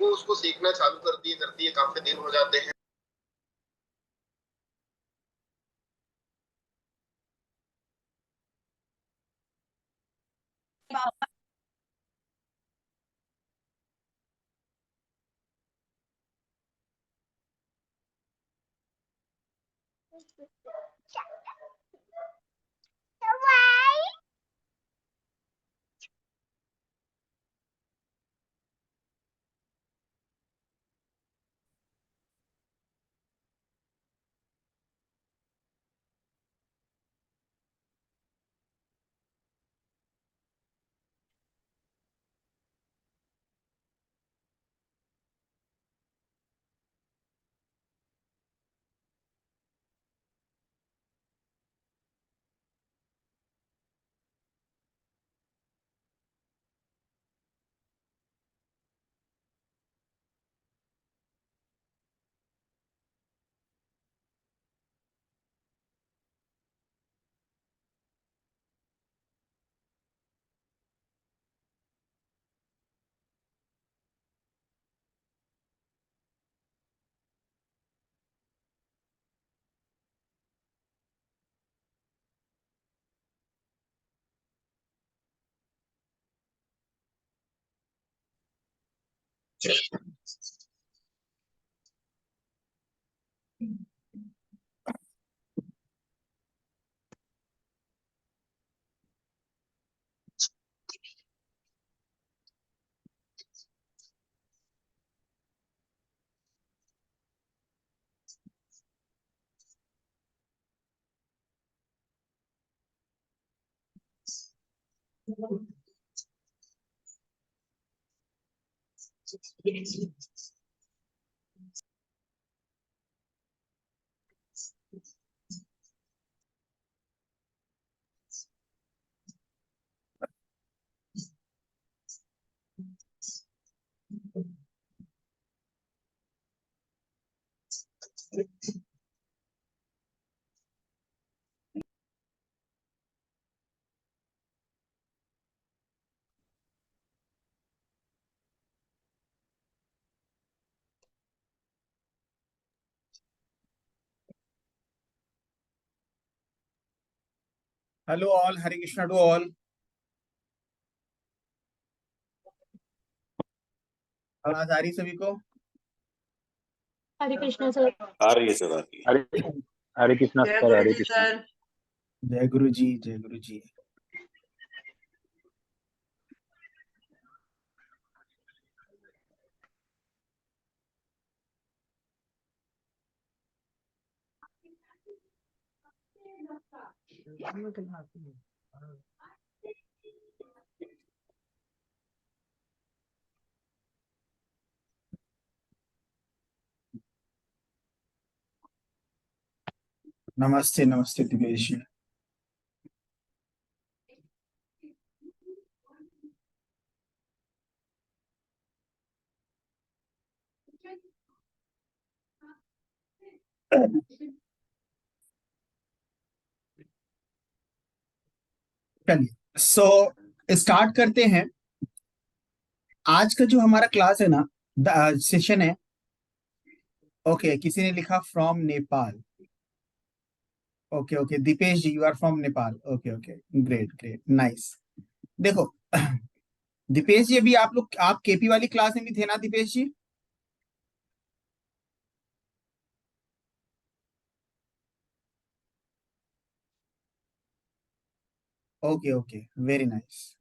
वो उसको सीखना चालू कर दिए काफी दिन हो जाते हैं। Hello all, Hare Krishna to all. आवाज आ रही सभी को? हरे कृष्णा सर। आ रही है सर, आ रही है। हरे हरे कृष्णा जय सर, गुरु हरे जी कृष्णा। सर। जय गुरु जी, जय गुरु जी। नमस्ते नमस्ते दिवेश जी। चलिए स्टार्ट करते हैं। आज का जो हमारा क्लास है ना, सेशन है। ओके, किसी ने लिखा from Nepal. Okay okay, Dipesh ji, you are from Nepal. Okay okay, great great, nice. देखो दीपेश जी, अभी आप केपी वाली क्लास में भी थे ना Deepesh ji? Okay okay, very nice.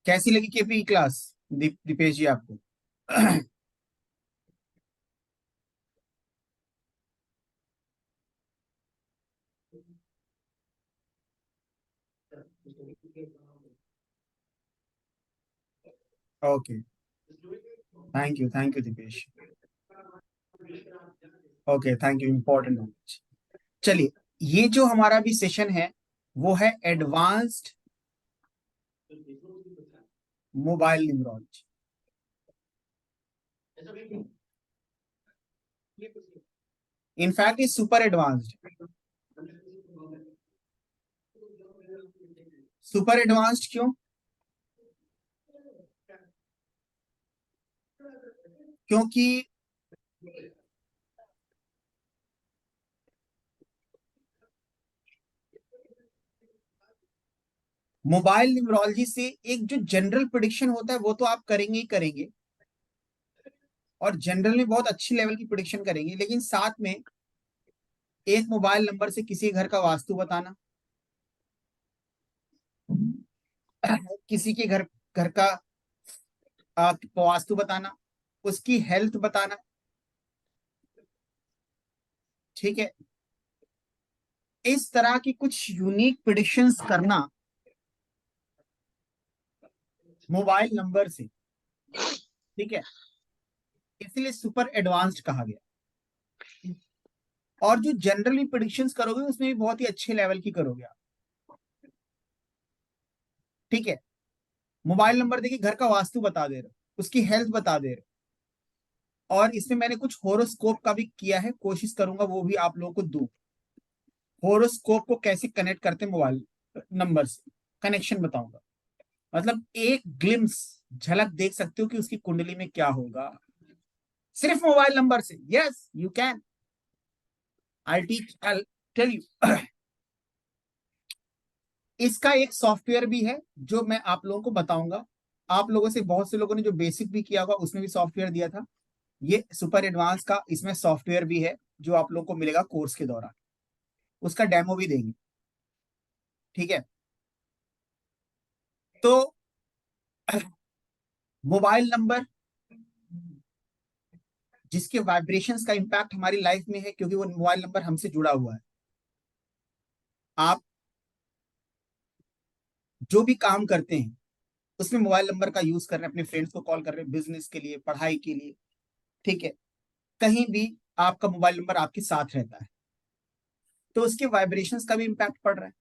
कैसी लगी केपी क्लास दीपेश जी आपको? Okay, thank you Deepesh. Okay, thank you, important knowledge. चलिए, ये जो हमारा भी सेशन है वो है एडवांस्ड मोबाइल न्यूमरोलॉजी। इनफैक्ट ये सुपर एडवांस्ड। सुपर एडवांस्ड क्यों? क्योंकि मोबाइल न्यूमरोलॉजी से एक जो जनरल प्रिडिक्शन होता है वो तो आप करेंगे ही करेंगे, और जनरल में बहुत अच्छी लेवल की प्रिडिक्शन करेंगे, लेकिन साथ में एक मोबाइल नंबर से किसी घर का वास्तु बताना, किसी के घर घर का वास्तु बताना, उसकी हेल्थ बताना, ठीक है, इस तरह की कुछ यूनिक प्रिडिक्शंस करना मोबाइल नंबर से, ठीक है, इसलिए सुपर एडवांस्ड कहा गया। और जो जनरली प्रिडिक्शंस करोगे उसमें भी बहुत ही अच्छे लेवल की करोगे आप, ठीक है। मोबाइल नंबर देखिए, घर का वास्तु बता दे रहे हो, उसकी हेल्थ बता दे रहे हो, और इसमें मैंने कुछ होरोस्कोप का भी किया है, कोशिश करूंगा वो भी आप लोगों को दूं। होरोस्कोप को कैसे कनेक्ट करते हैं मोबाइल नंबर से, कनेक्शन बताऊंगा। मतलब एक ग्लिम्स, झलक देख सकते हो कि उसकी कुंडली में क्या होगा सिर्फ मोबाइल नंबर से। Yes you can, I tell you. इसका एक सॉफ्टवेयर भी है जो मैं आप लोगों को बताऊंगा। आप लोगों से बहुत से लोगों ने जो बेसिक भी किया होगा उसमें भी सॉफ्टवेयर दिया था। ये सुपर एडवांस का इसमें सॉफ्टवेयर भी है जो आप लोगों को मिलेगा कोर्स के दौरान, उसका डेमो भी देंगे, ठीक है। तो मोबाइल नंबर जिसके वाइब्रेशंस का इंपैक्ट हमारी लाइफ में है, क्योंकि वो मोबाइल नंबर हमसे जुड़ा हुआ है। आप जो भी काम करते हैं उसमें मोबाइल नंबर का यूज कर रहे हैं, अपने फ्रेंड्स को कॉल कर रहे हैं, बिजनेस के लिए, पढ़ाई के लिए, ठीक है, कहीं भी आपका मोबाइल नंबर आपके साथ रहता है तो उसके वाइब्रेशंस का भी इंपैक्ट पड़ रहा है।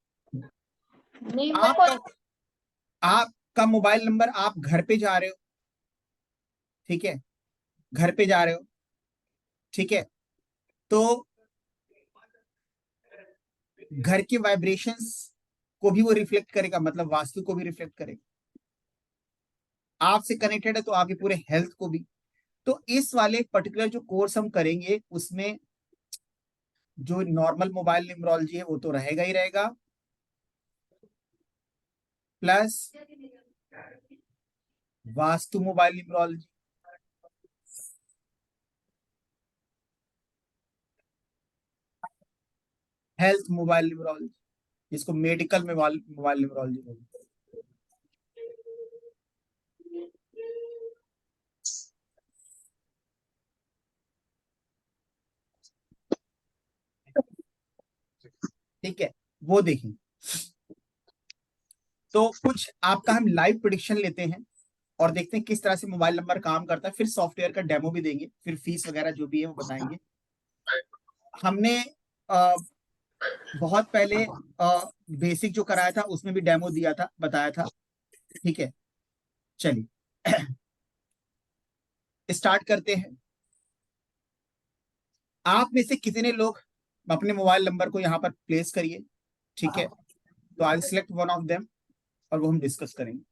नहीं मेरे को आपका आपका मोबाइल नंबर, आप घर पे जा रहे हो, ठीक है, घर पे जा रहे हो, ठीक है, तो घर के वाइब्रेशंस को भी वो रिफ्लेक्ट करेगा, मतलब वास्तु को भी रिफ्लेक्ट करेगा। आपसे कनेक्टेड है तो आपके पूरे हेल्थ को भी। तो इस वाले पर्टिकुलर जो कोर्स हम करेंगे उसमें जो नॉर्मल मोबाइल न्यूमरोलॉजी है वो तो रहेगा ही रहेगा, plus vastu mobile numerology, health mobile numerology, जिसको मेडिकल में मोबाइल न्यूमरोलॉजी बोलते हैं, ठीक है, वो देखेंगे। तो कुछ आपका हम लाइव प्रिडिक्शन लेते हैं और देखते हैं किस तरह से मोबाइल नंबर काम करता है, फिर सॉफ्टवेयर का डेमो भी देंगे, फिर फीस वगैरह जो भी है वो बताएंगे। हमने बहुत पहले बेसिक जो कराया था उसमें भी डेमो दिया था, बताया था, ठीक है। चलिए स्टार्ट करते हैं। आप में से कितने लोग अपने मोबाइल नंबर को यहाँ पर प्लेस करिए, ठीक है, तो आई सिलेक्ट वन ऑफ देम और वो हम डिस्कस करेंगे।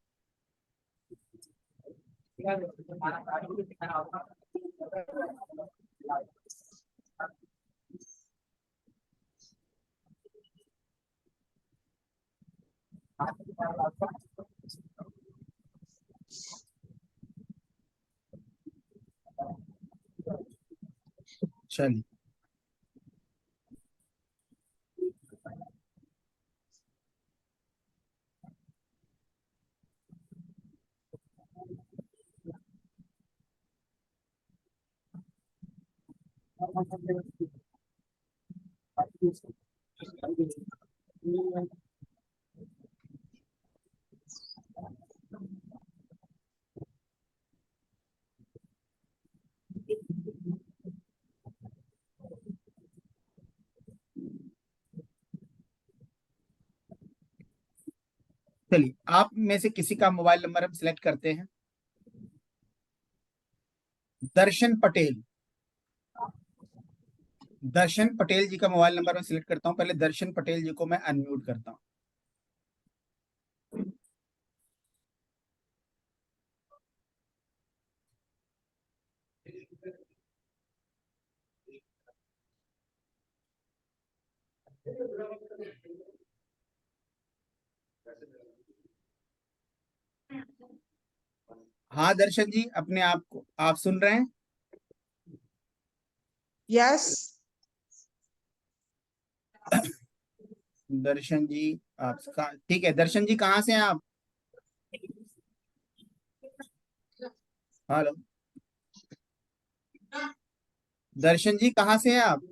चलिए चलिए आप में से किसी का मोबाइल नंबर हम सिलेक्ट करते हैं। दर्शन पटेल, दर्शन पटेल जी का मोबाइल नंबर मैं सिलेक्ट करता हूँ। पहले दर्शन पटेल जी को मैं अनम्यूट करता हूँ। हाँ दर्शक जी, अपने आप को आप सुन रहे हैं? यस। दर्शन जी आपका ठीक है। दर्शन जी कहाँ से हैं आप? हेलो, दर्शन जी कहाँ से हैं आप?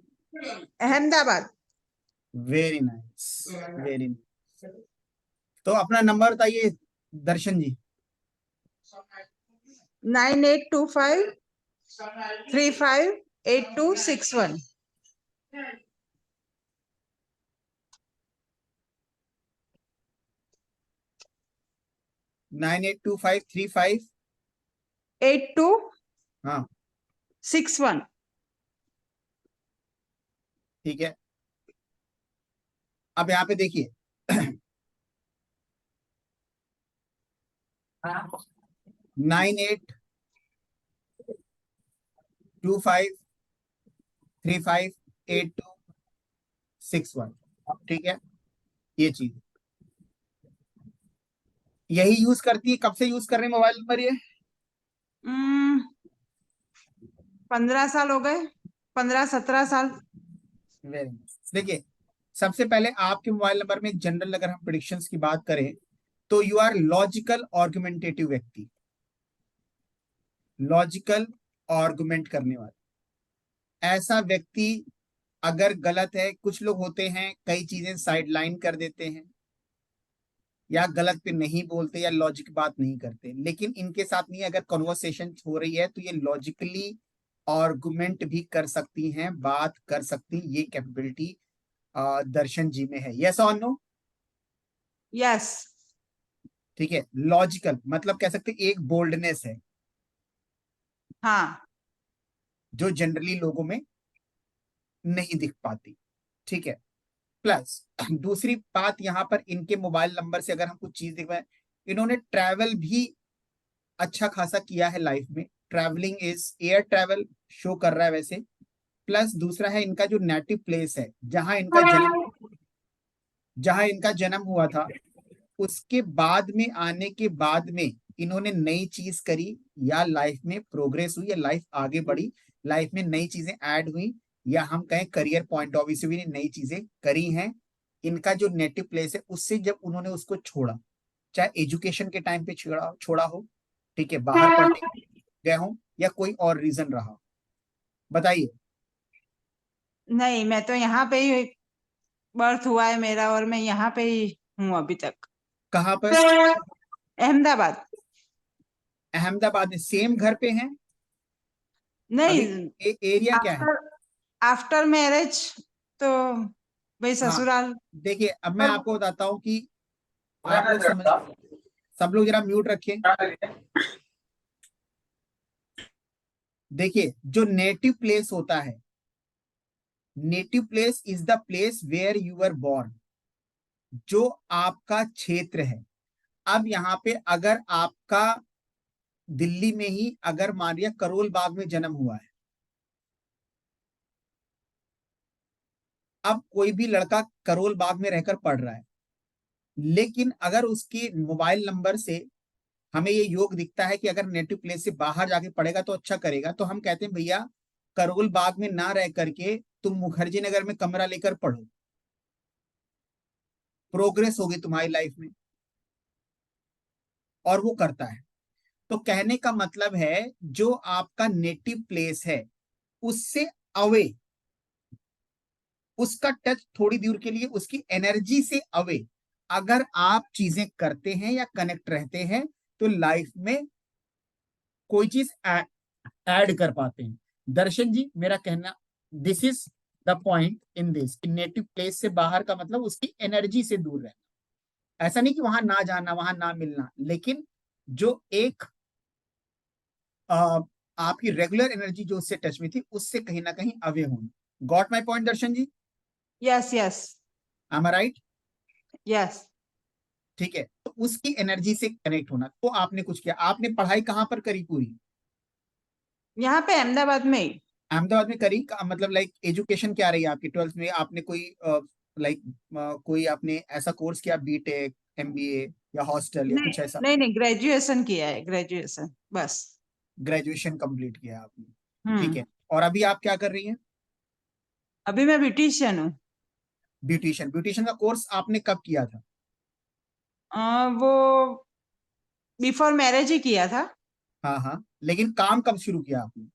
Ahmedabad. Very nice, very nice. तो अपना नंबर बताइए दर्शन जी। 9825358261। 982535 हाँ 8261। ठीक है। अब यहाँ पे देखिए 9825358261। ठीक है, ये चीज यही यूज करती है। कब से यूज कर रहे हैं मोबाइल नंबर ये? 15 साल हो गए, 15-17 साल। Very nice. देखिए, सबसे पहले आपके मोबाइल नंबर में जनरल अगर हम प्रिडिक्शंस की बात करें तो यू आर लॉजिकल आर्गुमेंटेटिव व्यक्ति, लॉजिकल आर्गुमेंट करने वाला ऐसा व्यक्ति। अगर गलत है, कुछ लोग होते हैं कई चीजें साइडलाइन कर देते हैं या गलत पे नहीं बोलते या लॉजिक बात नहीं करते, लेकिन इनके साथ नहीं, अगर कॉन्वर्सेशन हो रही है तो ये लॉजिकली आर्गुमेंट भी कर सकती हैं, बात कर सकती, ये कैपेबिलिटी दर्शन जी में है। यस और नो? यस। ठीक है, लॉजिकल मतलब कह सकते एक बोल्डनेस है हाँ। जो जनरली लोगों में नहीं दिख पाती। ठीक है, प्लस दूसरी बात यहाँ पर इनके मोबाइल नंबर से अगर हम कुछ चीज देख पाए, इन्होंने ट्रैवल भी अच्छा खासा किया है लाइफ में। Travelling is air travel show कर रहा है वैसे। प्लस दूसरा है इनका जो नेटिव प्लेस है, जहां इनका जन्म हुआ था, उसके बाद में आने के बाद में इन्होंने नई चीज करी, या लाइफ में प्रोग्रेस हुई, या लाइफ आगे बढ़ी, लाइफ में नई चीजें ऐड हुई, या हम कहें करियर पॉइंट ऑफ व्यू से भी नई चीजें करी हैं। इनका जो नेटिव प्लेस है उससे जब उन्होंने उसको छोड़ा, चाहे एजुकेशन के टाइम पे छोड़ा छोड़ा हो, ठीक है, बाहर पढ़ने गए हो, या कोई और रीजन रहा, बताइए। नहीं, मैं तो यहाँ पे ही बर्थ हुआ है मेरा, और मैं यहाँ पे ही हूँ अभी तक। कहाँ पर? अहमदाबाद। अहमदाबाद में सेम घर पे हैं? नहीं, एरिया क्या है? आफ्टर मैरिज तो भाई हाँ ससुराल। देखिए, अब मैं आपको बताता हूँ कि आप लोग समझ, सब लोग जरा म्यूट रखिए। देखिए, जो नेटिव प्लेस होता है, native place is the place where you are born, जो आपका क्षेत्र है। अब यहाँ पे अगर आपका दिल्ली में ही अगर मान लिया करोल बाग में जन्म हुआ है, अब कोई भी लड़का करोल बाग में रहकर पढ़ रहा है, लेकिन अगर उसके मोबाइल नंबर से हमें ये योग दिखता है कि अगर नेटिव प्लेस से बाहर जाके पढ़ेगा तो अच्छा करेगा, तो हम कहते हैं भैया करोल बाग में ना रह करके तुम मुखर्जी नगर में कमरा लेकर पढ़ो, प्रोग्रेस होगी तुम्हारी लाइफ में। और वो करता है। तो कहने का मतलब है जो आपका नेटिव प्लेस है उससे अवे, उसका टच थोड़ी दूर के लिए, उसकी एनर्जी से अवे अगर आप चीजें करते हैं या कनेक्ट रहते हैं तो लाइफ में कोई चीज ऐड कर पाते हैं। दर्शन जी, मेरा कहना, this is the point in this, native place से बाहर का मतलब उसकी एनर्जी से दूर रहना। ऐसा नहीं कि वहां ना जाना, वहां ना मिलना, लेकिन जो एक आपकी रेगुलर एनर्जी जो उससे टच में थी, उससे कहीं ना कहीं अवे होना। Got my point Darshan ji? Yes yes am I right? Yes. ठीक है, तो उसकी एनर्जी से कनेक्ट होना। तो आपने कुछ किया, आपने पढ़ाई कहाँ पर करी पूरी? यहाँ पे अहमदाबाद में ही। अहमदाबाद में करी मतलब लाइक एजुकेशन क्या रही आपकी? 12th में आपने कोई लाइक कोई आपने ऐसा कोर्स किया, बीटेक, एमबीए या हॉस्टल या कुछ ऐसा? नहीं, ग्रेजुएशन किया है, ग्रेजुएशन बस। ग्रेजुएशन कंप्लीट किया आपने, ठीक हम्म। है। और अभी आप क्या कर रही हैं? अभी मैं ब्यूटिशियन हूँ। ब्यूटिशियन। ब्यूटिशियन का कोर्स आपने कब किया था? वो बिफोर मैरिज ही किया था। हाँ हाँ, लेकिन काम कब शुरू किया आपने?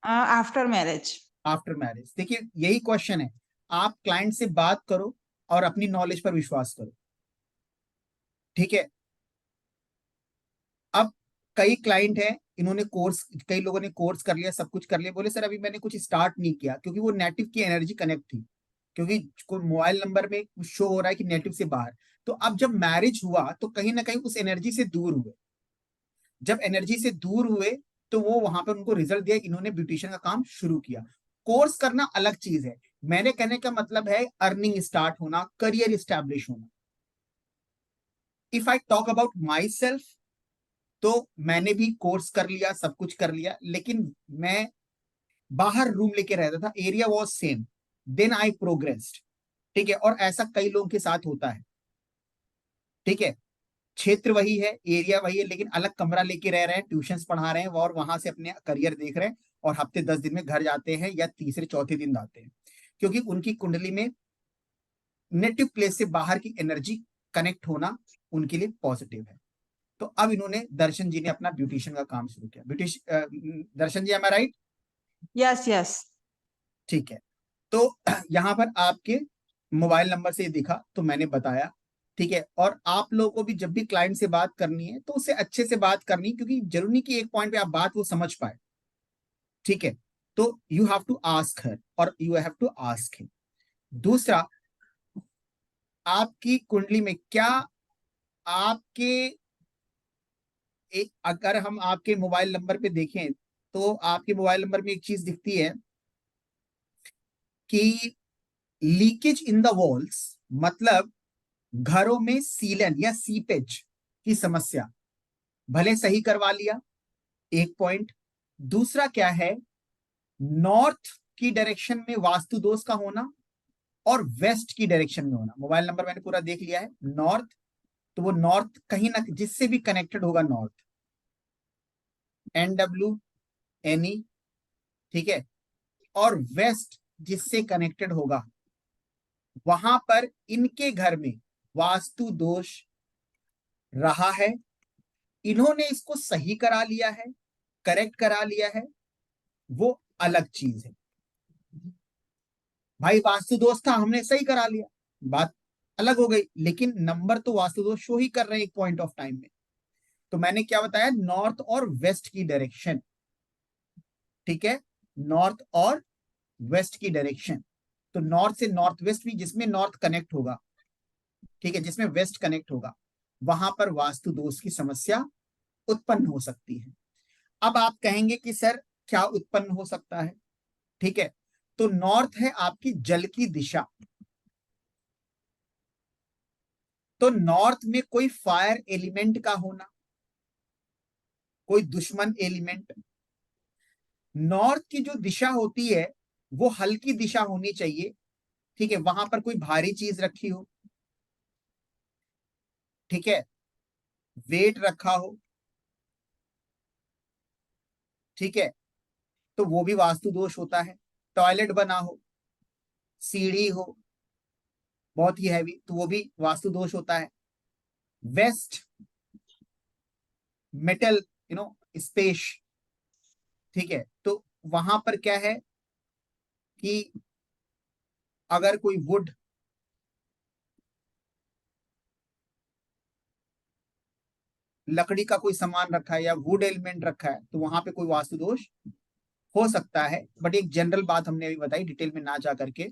After marriage. After marriage. देखिए यही क्वेश्चन है, आप क्लाइंट से बात करो और अपनी नॉलेज पर विश्वास करो, ठीक है। अब कई क्लाइंट हैं, इन्होंने कोर्स, कई लोगों ने कोर्स कर लिया, सब कुछ कर लिया, बोले सर अभी मैंने कुछ स्टार्ट नहीं किया, क्योंकि वो नेटिव की एनर्जी कनेक्ट थी, क्योंकि कोई मोबाइल नंबर में शो हो रहा है कि नेटिव से बाहर। तो अब जब मैरिज हुआ तो कहीं ना कहीं उस एनर्जी से दूर हुए, जब एनर्जी से दूर हुए तो वो वहां पर उनको रिजल्ट दिया, इन्होंने ब्यूटिशियन का काम शुरू किया। कोर्स करना अलग चीज है, मैंने कहने का मतलब है अर्निंग स्टार्ट होना, करियर स्टैब्लिश होना। If I talk about my self, तो मैंने भी कोर्स कर लिया, सब कुछ कर लिया, लेकिन मैं बाहर रूम लेके रहता था, area was same, then I progressed, ठीक है। और ऐसा कई लोगों के साथ होता है, ठीक है। क्षेत्र वही है, एरिया वही है, लेकिन अलग कमरा लेके रह रहे हैं, ट्यूशंस पढ़ा रहे हैं और वहां से अपने करियर देख रहे हैं, और हफ्ते 10 दिन में घर जाते हैं या तीसरे चौथे दिन आते हैं, क्योंकि उनकी कुंडली में नेटिव प्लेस से बाहर की एनर्जी कनेक्ट होना उनके लिए पॉजिटिव है। तो अब इन्होंने, दर्शन जी ने अपना ब्यूटिशियन का काम शुरू किया। दर्शन जी, M I right? Yes yes. ठीक है। तो यहाँ पर आपके मोबाइल नंबर से दिखा तो मैंने बताया, ठीक है। और आप लोगों को भी जब भी क्लाइंट से बात करनी है तो उससे अच्छे से बात करनी, क्योंकि जरूरी नहीं कि एक पॉइंट पे आप बात वो समझ पाए, ठीक है। तो you have to ask her और you have to ask him. दूसरा, आपकी कुंडली में क्या आपके अगर हम आपके मोबाइल नंबर पे देखें तो आपके मोबाइल नंबर में एक चीज दिखती है कि लीकेज इन द वॉल्स, मतलब घरों में सीलन या सीपेज की समस्या, भले सही करवा लिया, एक पॉइंट। दूसरा क्या है, नॉर्थ की डायरेक्शन में वास्तु दोष का होना और वेस्ट की डायरेक्शन में होना। मोबाइल नंबर मैंने पूरा देख लिया है, नॉर्थ, तो वो नॉर्थ कहीं ना जिससे भी कनेक्टेड होगा, नॉर्थ NWNE, ठीक है। और वेस्ट जिससे कनेक्टेड होगा, वहां पर इनके घर में वास्तु दोष रहा है, इन्होंने इसको सही करा लिया है, करेक्ट करा लिया है, वो अलग चीज है। भाई वास्तु दोष था, हमने सही करा लिया, बात अलग हो गई, लेकिन नंबर तो वास्तु दोष शो ही कर रहे हैं एक पॉइंट ऑफ टाइम में। तो मैंने क्या बताया, नॉर्थ और वेस्ट की डायरेक्शन, ठीक है, नॉर्थ और वेस्ट की डायरेक्शन। तो नॉर्थ से नॉर्थ वेस्ट भी, जिसमें नॉर्थ कनेक्ट होगा, ठीक है, जिसमें वेस्ट कनेक्ट होगा, वहां पर वास्तु दोष की समस्या उत्पन्न हो सकती है। अब आप कहेंगे कि सर क्या उत्पन्न हो सकता है, ठीक है। तो नॉर्थ है आपकी जल की दिशा, तो नॉर्थ में कोई फायर एलिमेंट का होना, कोई दुश्मन एलिमेंट। नॉर्थ की जो दिशा होती है वो हल्की दिशा होनी चाहिए, ठीक है, वहां पर कोई भारी चीज रखी हो, ठीक है, वेट रखा हो, ठीक है, तो वो भी वास्तु दोष होता है। टॉयलेट बना हो, सीढ़ी हो बहुत ही हैवी, तो वो भी वास्तु दोष होता है। वेस्ट मेटल, स्पेस, ठीक है, तो वहां पर क्या है कि अगर कोई वुड, लकड़ी का कोई सामान रखा है या वुड एलिमेंट रखा है, तो वहां पे कोई वास्तु दोष हो सकता है। बट एक जनरल बात हमने अभी बताई, डिटेल में ना जा करके।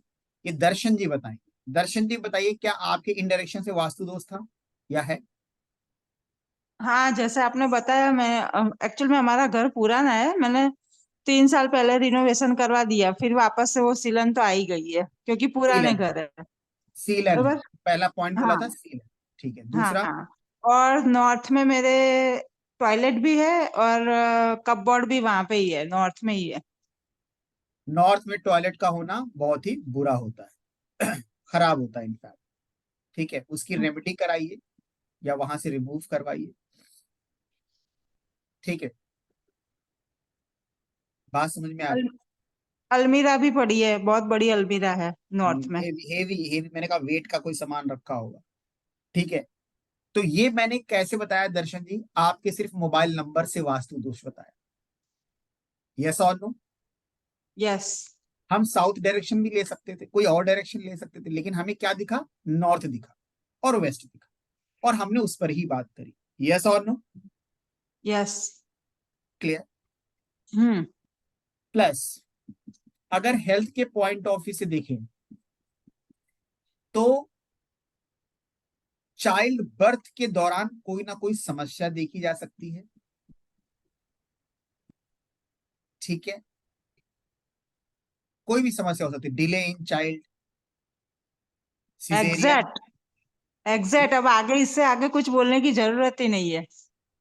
ये दर्शन जी बताएं, दर्शन जी बताइए, क्या आपके इन डायरेक्शन से वास्तु दोष था या है? हाँ, जैसे आपने बताया, मैं एक्चुअल में हमारा घर पुराना है, मैंने 3 साल पहले रिनोवेशन करवा दिया, फिर वापस से वो सीलन तो आ ही गई है क्योंकि पुराने सीलन, घर है। सीलन है, बरोबर। पहला पॉइंट बोला हाँ था सीलन, ठीक है। हाँ दूसरा, हाँ। और नॉर्थ में मेरे टॉयलेट भी है और कपबोर्ड भी वहां पे ही है, नॉर्थ में ही है। नॉर्थ में टॉयलेट का होना बहुत ही बुरा होता है। खराब होता है इनफैक्ट, ठीक है, उसकी रेमेडी कराइए या वहां से रिमूव करवाइए, ठीक है, बात समझ में आ रही? अलमीरा भी पड़ी है, बहुत बड़ी अलमीरा है नॉर्थ में। हेवी हेवी, मैंने कहा वेट का कोई सामान रखा होगा, ठीक है। तो ये मैंने कैसे बताया दर्शन जी, आपके सिर्फ मोबाइल नंबर से वास्तु दोष बताया, यस और नो? यस। हम साउथ डायरेक्शन भी ले सकते थे, कोई और डायरेक्शन ले सकते थे, लेकिन हमें क्या दिखा, नॉर्थ दिखा और वेस्ट दिखा, और हमने उस पर ही बात करी, यस और नो? यस। क्लियर? हम्म। प्लस अगर हेल्थ के पॉइंट ऑफ व्यू से देखें तो चाइल्ड बर्थ के दौरान कोई ना कोई समस्या देखी जा सकती है, ठीक है, कोई भी समस्या हो सकती है, delay in child, caesarean. Exact. Exact. अब आगे इससे आगे कुछ बोलने की जरूरत ही नहीं है।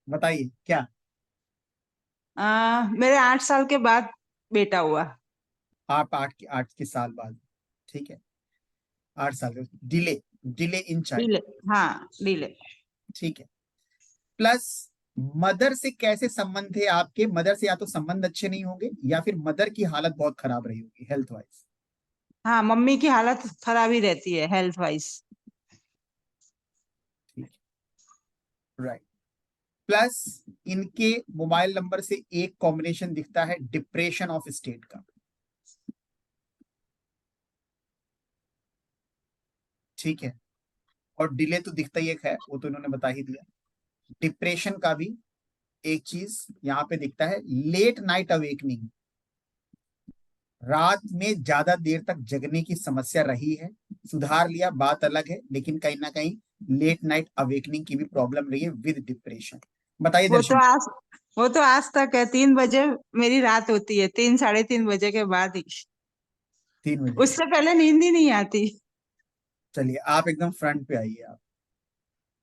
बताइए क्या? मेरे 8 साल के बाद बेटा हुआ। आप 8 के साल बाद, ठीक है, 8 साल, delay, delay in child, delay. हाँ, डिले। ठीक है। प्लस मदर से कैसे संबंध है आपके, मदर से या तो संबंध अच्छे नहीं होंगे या फिर मदर की हालत बहुत खराब रही होगी हेल्थ वाइज, हाँ, मम्मी की हालत खराब ही रहती है हेल्थ वाइज। ठीक है, राइट। प्लस इनके मोबाइल नंबर से एक कॉम्बिनेशन दिखता है डिप्रेशन ऑफ स्टेट का, ठीक है, और डिले तो दिखता ही एक है, वो तो इन्होंने बता ही दिया। डिप्रेशन का भी एक चीज यहाँ पे दिखता है, लेट नाइट अवेकनिंग, रात में ज्यादा देर तक जगने की समस्या रही है, सुधार लिया बात अलग है, लेकिन कहीं ना कहीं लेट नाइट अवेकनिंग की भी प्रॉब्लम रही है विद डिप्रेशन। बताइए वो तो दर्शन। आज वो तो आज तक है। 3 बजे मेरी रात होती है, 3 साढ़े 3 बजे के बाद ही। 3 बजे के उससे पहले नींद ही नहीं आती। चलिए आप एकदम फ्रंट पे आइए आप,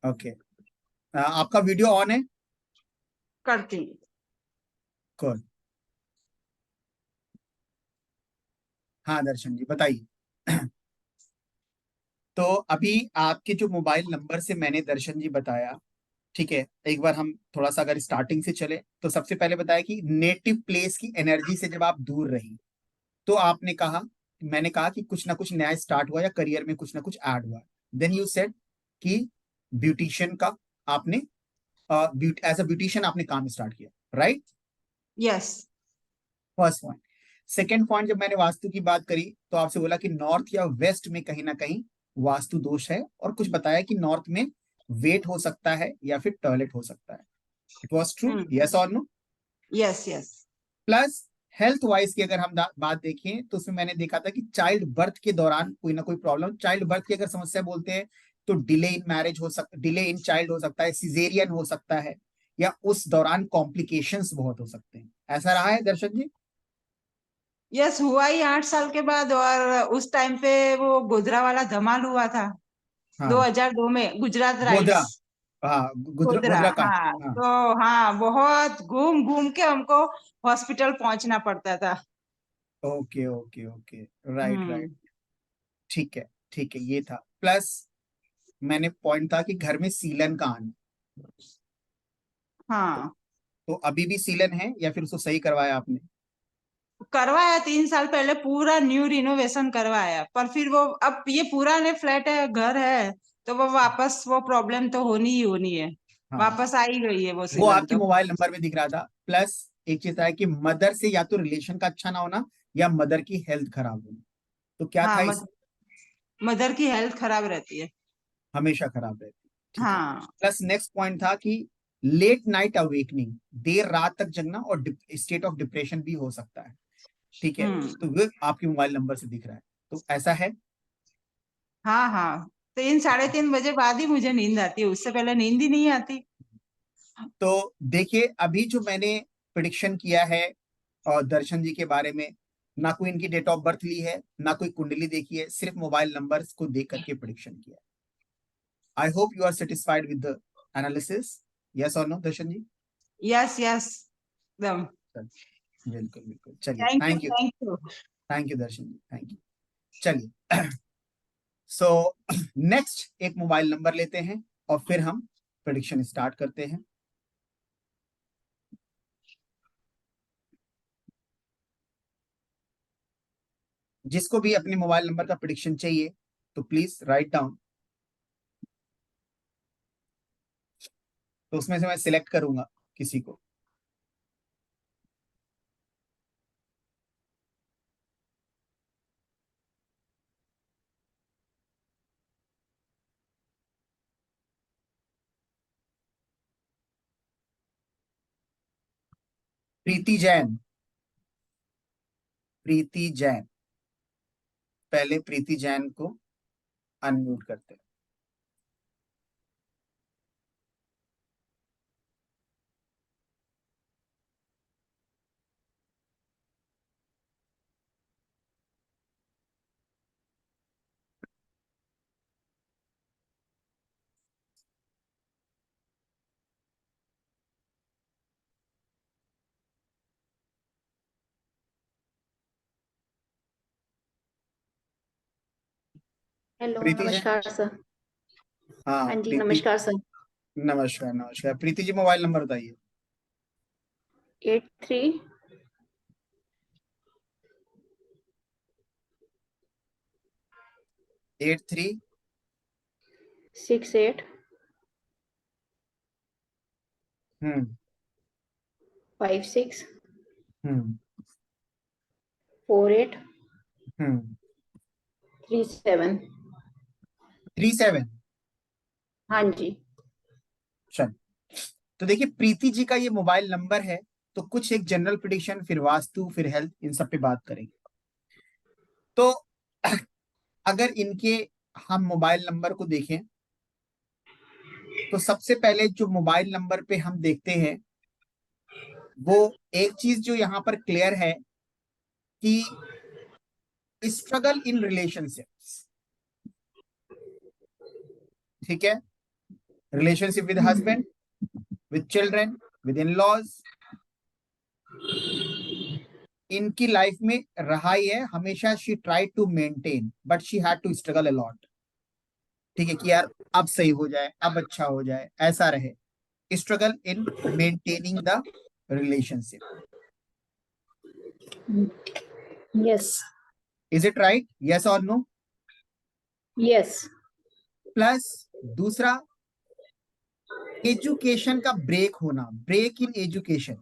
ओके। आपका वीडियो ऑन है? करती। कौन? हाँ दर्शन जी बताइए। तो अभी आपके जो मोबाइल नंबर से मैंने दर्शन जी बताया, ठीक है, एक बार हम थोड़ा सा अगर स्टार्टिंग से चले तो सबसे पहले बताया कि नेटिव प्लेस की एनर्जी से जब आप दूर रही तो आपने कहा, मैंने कहा कि कुछ ना कुछ नया स्टार्ट हुआ या करियर में कुछ ना कुछ ऐड हुआ, देन यू सेड कि ब्यूटिशियन का आपने एज अ ब्यूटिशियन आपने काम स्टार्ट किया, right? Yes. First point. Second point, जब मैंने वास्तु की बात करी तो आपसे बोला कि नॉर्थ या वेस्ट में कहीं ना कहीं वास्तु दोष है, और कुछ बताया कि नॉर्थ में वेट हो सकता है या फिर टॉयलेट हो सकता है, इट वॉज ट्रू, यस और no? Yes. Yes. Plus health wise की अगर हम बात देखें तो उसमें मैंने देखा था कि चाइल्ड बर्थ के दौरान कोई ना कोई प्रॉब्लम, चाइल्ड बर्थ की अगर समस्या बोलते हैं तो डिले इन मैरिज हो सकता, डिले इन चाइल्ड हो सकता है, सिजेरियन हो सकता है, या उस दौरान कॉम्प्लिकेशंस बहुत हो सकते हैं, ऐसा रहा है दर्शक जी? यस, हुआ ही 8 साल के बाद। और उस टाइम पे वो गोधरा वाला धमाल हुआ था, हाँ 2002 में, गुजरात गोधरा, राइट्स। हाँ गोधरा। गोधरा का, हाँ, हाँ, तो हाँ, बहुत घूम घूम के हमको हॉस्पिटल पहुंचना पड़ता था। Okay okay okay, right right, hmm. ठीक है, ठीक है, ये था। प्लस मैंने पॉइंट था कि घर में सीलन का आना, हाँ, तो अभी भी सीलन है या फिर उसको सही करवाया आपने? करवाया 3 साल पहले, पूरा न्यू रिनोवेशन करवाया, पर फिर वो, अब ये पुराने फ्लैट है, घर है, तो वो वापस वो प्रॉब्लम तो होनी ही होनी है। हाँ, वापस आ ही गई है वो वो सीलन आपके तो। मोबाइल नंबर में दिख रहा था। प्लस एक चीज है कि मदर से या तो रिलेशन का अच्छा ना होना या मदर की हेल्थ खराब होना, तो क्या हाँ, था इस, मदर की हेल्थ खराब रहती है। हमेशा खराब रहती, ठीक है। हाँ। प्लस नेक्स्ट पॉइंट था कि लेट नाइट अवेकनिंग, देर रात तक जगना और स्टेट ऑफ डिप्रेशन भी हो सकता है, ठीक है, हम्म। तो वो आपके मोबाइल नंबर से दिख रहा है, तो ऐसा है। हाँ, हाँ, 3 साढ़े 3 बजे बाद ही मुझे नींद आती है, उससे पहले नींद ही नहीं आती। तो देखिए अभी जो मैंने प्रिडिक्शन किया है और दर्शन जी के बारे में, ना कोई इनकी डेट ऑफ बर्थ ली है, ना कोई कुंडली देखी है, सिर्फ मोबाइल नंबर्स को देख करके प्रिडिक्शन किया है। I hope you are satisfied with the analysis, yes और no Darshan ji? Yes. Yes, एकदम। बिल्कुल बिल्कुल, चलिए thank you, thank you, thank you. Thank you Darshan ji, thank you. चलिए सो नेक्स्ट एक मोबाइल नंबर लेते हैं और फिर हम प्रेडिक्शन स्टार्ट करते हैं। जिसको भी अपने मोबाइल नंबर का प्रेडिक्शन चाहिए तो प्लीज राइट डाउन। तो उसमें से मैं सिलेक्ट करूंगा किसी को। प्रीति जैन। प्रीति जैन, पहले प्रीति जैन को अनम्यूट करते हैं। हेलो प्रीति जैन। नमस्कार सर। हाँ हाँ जी प्रीति, नमस्कार सर। नमस्कार नमस्कार। प्रीति जी मोबाइल नंबर बताइए। 83 83 68 हम्म 56 हम्म 48 हम्म 37। 37। हाँ जी। चल, तो देखिए प्रीति जी का ये मोबाइल नंबर है। तो कुछ एक जनरल प्रिडिक्शन, फिर वास्तु, फिर हेल्थ, इन सब पे बात करेंगे। तो अगर इनके हम मोबाइल नंबर को देखें तो सबसे पहले जो मोबाइल नंबर पे हम देखते हैं वो एक चीज जो यहाँ पर क्लियर है कि स्ट्रगल इन रिलेशनशिप्स। ठीक है, relationship with husband, with children, with in laws, इनकी लाइफ में रहा ही है हमेशा। She try to maintain but she had to struggle a lot. ठीक है कि यार अब सही हो जाए, अब अच्छा हो जाए, ऐसा रहे। Struggle in maintaining the relationship. Yes is it right? Yes और नो? यस। प्लस दूसरा, एजुकेशन का ब्रेक होना, break in education.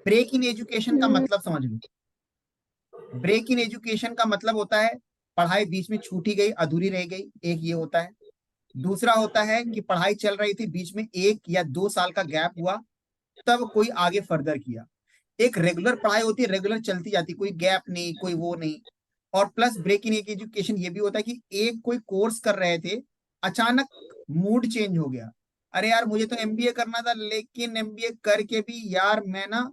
Break in education का मतलब समझ लो। ब्रेक इन एजुकेशन का मतलब होता है पढ़ाई बीच में छूटी गई, अधूरी रह गई, एक ये होता है। दूसरा होता है कि पढ़ाई चल रही थी, बीच में 1 या 2 साल का गैप हुआ, तब कोई आगे फर्दर किया। एक रेगुलर पढ़ाई होती है, रेगुलर चलती जाती, कोई गैप नहीं, कोई वो नहीं। और प्लस ब्रेक इन एजुकेशन ये भी होता है कि एक कोई कोर्स कर रहे थे, अचानक मूड चेंज हो गया। अरे यार मुझे तो एमबीए करना था, लेकिन एमबीए करके भी यार मैं ना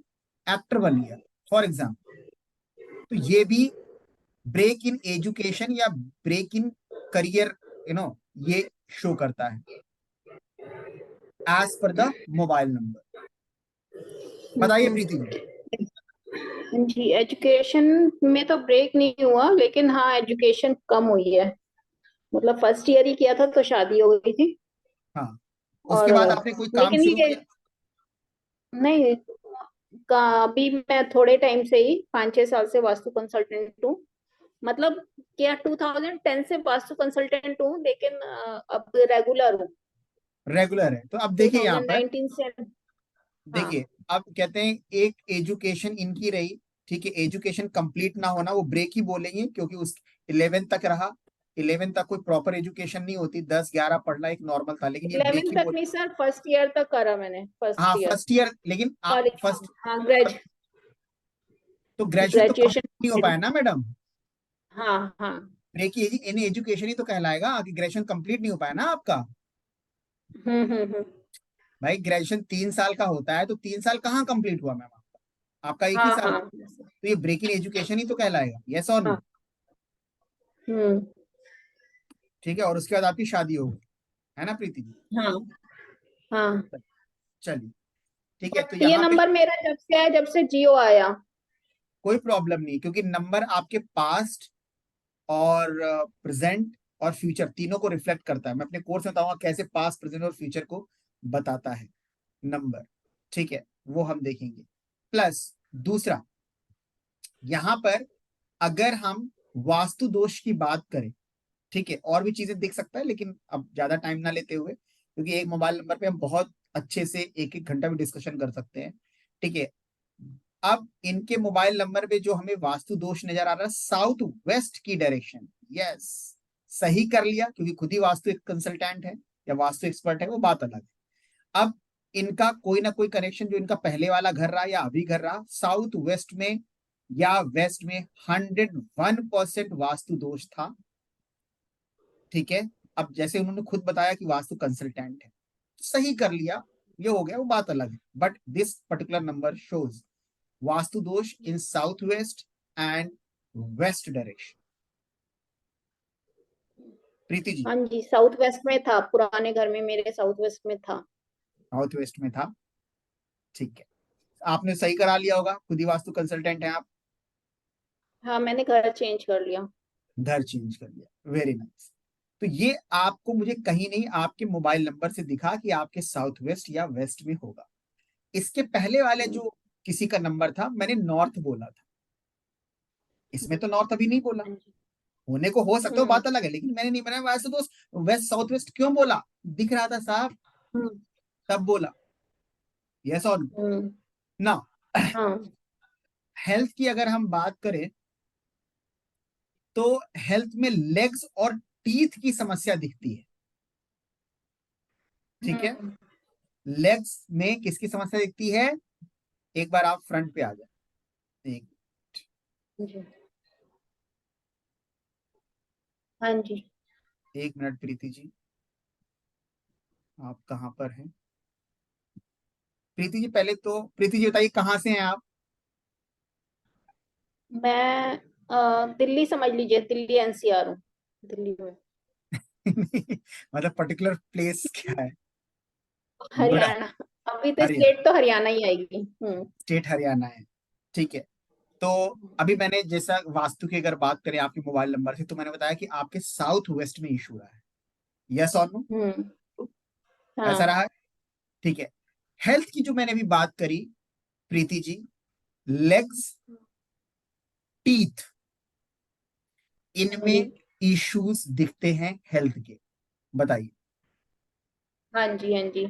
एक्टर बन गया, फॉर एग्जाम्पल। तो ये भी ब्रेक इन एजुकेशन या ब्रेक इन करियर, ये शो करता है as per the mobile number. बताइए प्रीति जी। जी एजुकेशन में तो ब्रेक नहीं हुआ, लेकिन हाँ एजुकेशन कम हुई है। मतलब फर्स्ट ईयर ही किया था तो शादी हो गई थी। हाँ, उसके और बाद आपने कोई काम लेकिन शुरू ये किया? नहीं का, अभी मैं थोड़े टाइम से ही 5-6 साल से वास्तु कंसल्टेंट हूँ। मतलब क्या 2010 से वास्तु कंसल्टेंट हूँ, लेकिन अब रेगुलर हूँ रेगुलर है। तो अब देखिए यहाँ पर, 2019 से। हाँ देखिए अब कहते हैं एक एजुकेशन इनकी रही। ठीक है, एजुकेशन कंप्लीट ना होना वो ब्रेक ही बोलेंगे, क्योंकि उस 11 तक रहा। 11 तक कोई प्रॉपर एजुकेशन नहीं होती, 10-11 पढ़ना एक नॉर्मल था, लेकिन ये ब्रेक 11 ही तक बोल। नहीं सर, फर्स्ट ईयर तक करा मैंने, फर्स्ट हाँ ईयर। फर्स्ट ईयर, लेकिन आप और फर्स्ट, हाँ तो ग्रेजुएशन तो ग्रेजुएशन। कंप्लीट नहीं हो पाया ना मैडम। हाँ हाँ। ब्रेक ही इन एजुकेशन ही तो कहलाएगा कि ग्रेजुएशन कंप्लीट नहीं हो पाया ना आपका। हम्म। भाई ग्रेजुएशन 3 साल का होता है, तो 3 साल कहाँ कंप्लीट हुआ मैम आपका? आपका एक ही हाँ साल। हाँ तो ये ब्रेक इन एजुकेशन ही तो कहलाएगा, यस और नो? हाँ। हम्म। ठीक है, और उसके बाद आपकी शादी हो गई, है ना प्रीति जी? हाँ हाँ। चलिए ठीक है, तो बट ये यहाँ पे नंबर मेरा जब से है, जब से जियो आया। कोई प्रॉब्लम नहीं, क्योंकि नंबर आपके पास्ट और प्रेजेंट और फ्यूचर तीनों को रिफ्लेक्ट करता है। मैं अपने कोर्स में बताऊंगा कैसे पास्ट, प्रेजेंट और फ्यूचर को बताता है नंबर, ठीक है, वो हम देखेंगे। प्लस दूसरा, यहां पर अगर हम वास्तु दोष की बात करें, ठीक है, और भी चीजें दिख सकता है, लेकिन अब ज्यादा टाइम ना लेते हुए, क्योंकि एक मोबाइल नंबर पे हम बहुत अच्छे से एक एक घंटा भी डिस्कशन कर सकते हैं, ठीक है। अब इनके मोबाइल नंबर पे जो हमें वास्तु दोष नजर आ रहा है, साउथ वेस्ट की डायरेक्शन, यस, सही कर लिया, क्योंकि खुद ही वास्तु एक कंसल्टेंट है या वास्तु एक्सपर्ट है, वो बात अलग है। अब इनका कोई ना कोई कनेक्शन, जो इनका पहले वाला घर रहा या अभी घर रहा, साउथ वेस्ट में या वेस्ट में 101% वास्तु दोष था, ठीक है। अब जैसे उन्होंने खुद बताया कि वास्तु कंसल्टेंट है, सही कर लिया, ये हो गया, वो बात अलग है। But this particular number shows vastu dosh in south west and west direction. Preeti ji, हाँ जी, साउथ वेस्ट में था, पुराने घर में मेरे साउथ वेस्ट में था। साउथ वेस्ट में था, ठीक है। आपने सही करा लिया होगा, खुद ही वास्तु कंसल्टेंट है आप, हाँ, मैंने घर चेंज कर लिया। घर चेंज कर लिया, वेरी नाइस। तो ये आपको मुझे कहीं नहीं आपके मोबाइल नंबर से दिखा कि आपके साउथ वेस्ट या वेस्ट में होगा। इसके पहले वाले जो किसी का नंबर था, मैंने नॉर्थ बोला था, इसमें तो नॉर्थ अभी नहीं बोला, हाँ जी। होने को हो सकता है, वो हम्म बात अलग है, लेकिन मैंने नहीं बनाया वैसे तो वेस्ट साउथ वेस्ट क्यों बोला, दिख रहा था साहब, हम्म तब बोला। यस और हम्म, ना। हाँ। हेल्थ की अगर हम बात करें, तो हेल्थ में लेग्स और टीथ की समस्या दिखती है, ठीक है। हम्म, लेग्स में किसकी समस्या दिखती है, एक बार आप फ्रंट पे आ जाए, जी। हाँ जी। एक मिनट प्रीति जी, आप कहाँ पर हैं। प्रीति जी, पहले तो प्रीति जी बताइए कहाँ से हैं आप। मैं दिल्ली समझ लीजिए, दिल्ली एनसीआर हूँ, दिल्ली में। मतलब पर्टिकुलर प्लेस क्या है। नोएडा, हरियाणा। अभी तो हरियाणा, स्टेट तो हरियाणा ही आएगी। स्टेट हरियाणा है, ठीक है। तो अभी मैंने जैसा वास्तु की अगर बात करें आपके मोबाइल नंबर से, तो मैंने बताया कि आपके साउथ वेस्ट में इशू रहा है, यस और नो, हम्म, ऐसा हाँ। रहा है, ठीक है। हेल्थ की जो मैंने भी बात करी प्रीति जी, लेग्स, टीथ, हाँ जी। इनमें इश्यूज दिखते हैं हेल्थ के, बताइए हाँ जी। हाँ जी।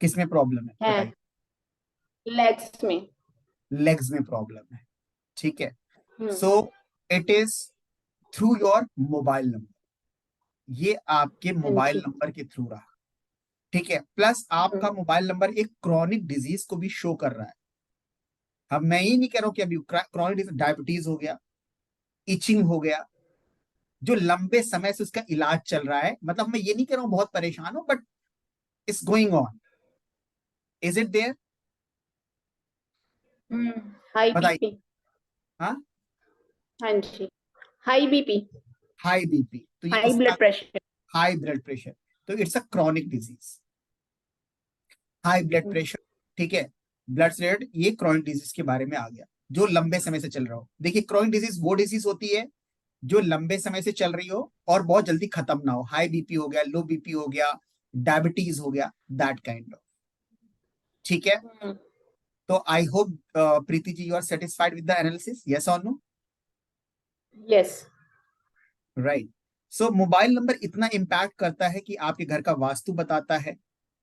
किसमें प्रॉब्लम है, है, बताइए। लेग्स में। लेग्स में प्रॉब्लम है, ठीक है। Hmm so it is through your mobile number, ये आपके हाँ मोबाइल जी। नंबर के थ्रू रहा, ठीक है। प्लस आपका मोबाइल नंबर एक क्रॉनिक डिजीज को भी शो कर रहा है। अब मैं ये नहीं कह रहा हूं कि अभी क्रॉनिक डिजीज, डायबिटीज हो गया, इचिंग हो गया, जो लंबे समय से उसका इलाज चल रहा है, मतलब मैं ये नहीं कह रहा हूं बहुत परेशान हो, but it's going on, is it there, high बताइए। बीपी। हाँ, हाँ जी, हाई बीपी, हाई बीपी, तो ये हाई उसका, blood pressure. High blood pressure, तो it's a chronic disease, high blood pressure, ठीक है, ब्लड से रिलेटेड, ये क्रॉनिक डिजीज के बारे में आ गया, जो लंबे समय से चल रहा हो। देखिए क्रॉनिक डिजीज वो डिजीज होती है जो लंबे समय से चल रही हो और बहुत जल्दी खत्म ना हो, हाई बीपी हो गया, लो बीपी हो गया, डायबिटीज हो गया, दैट काइंड ऑफ, ठीक है। तो I hope Preeti ji you are satisfied with the analysis, yes और no, yes. Right. So mobile number इतना इम्पैक्ट करता है कि आपके घर का वास्तु बताता है,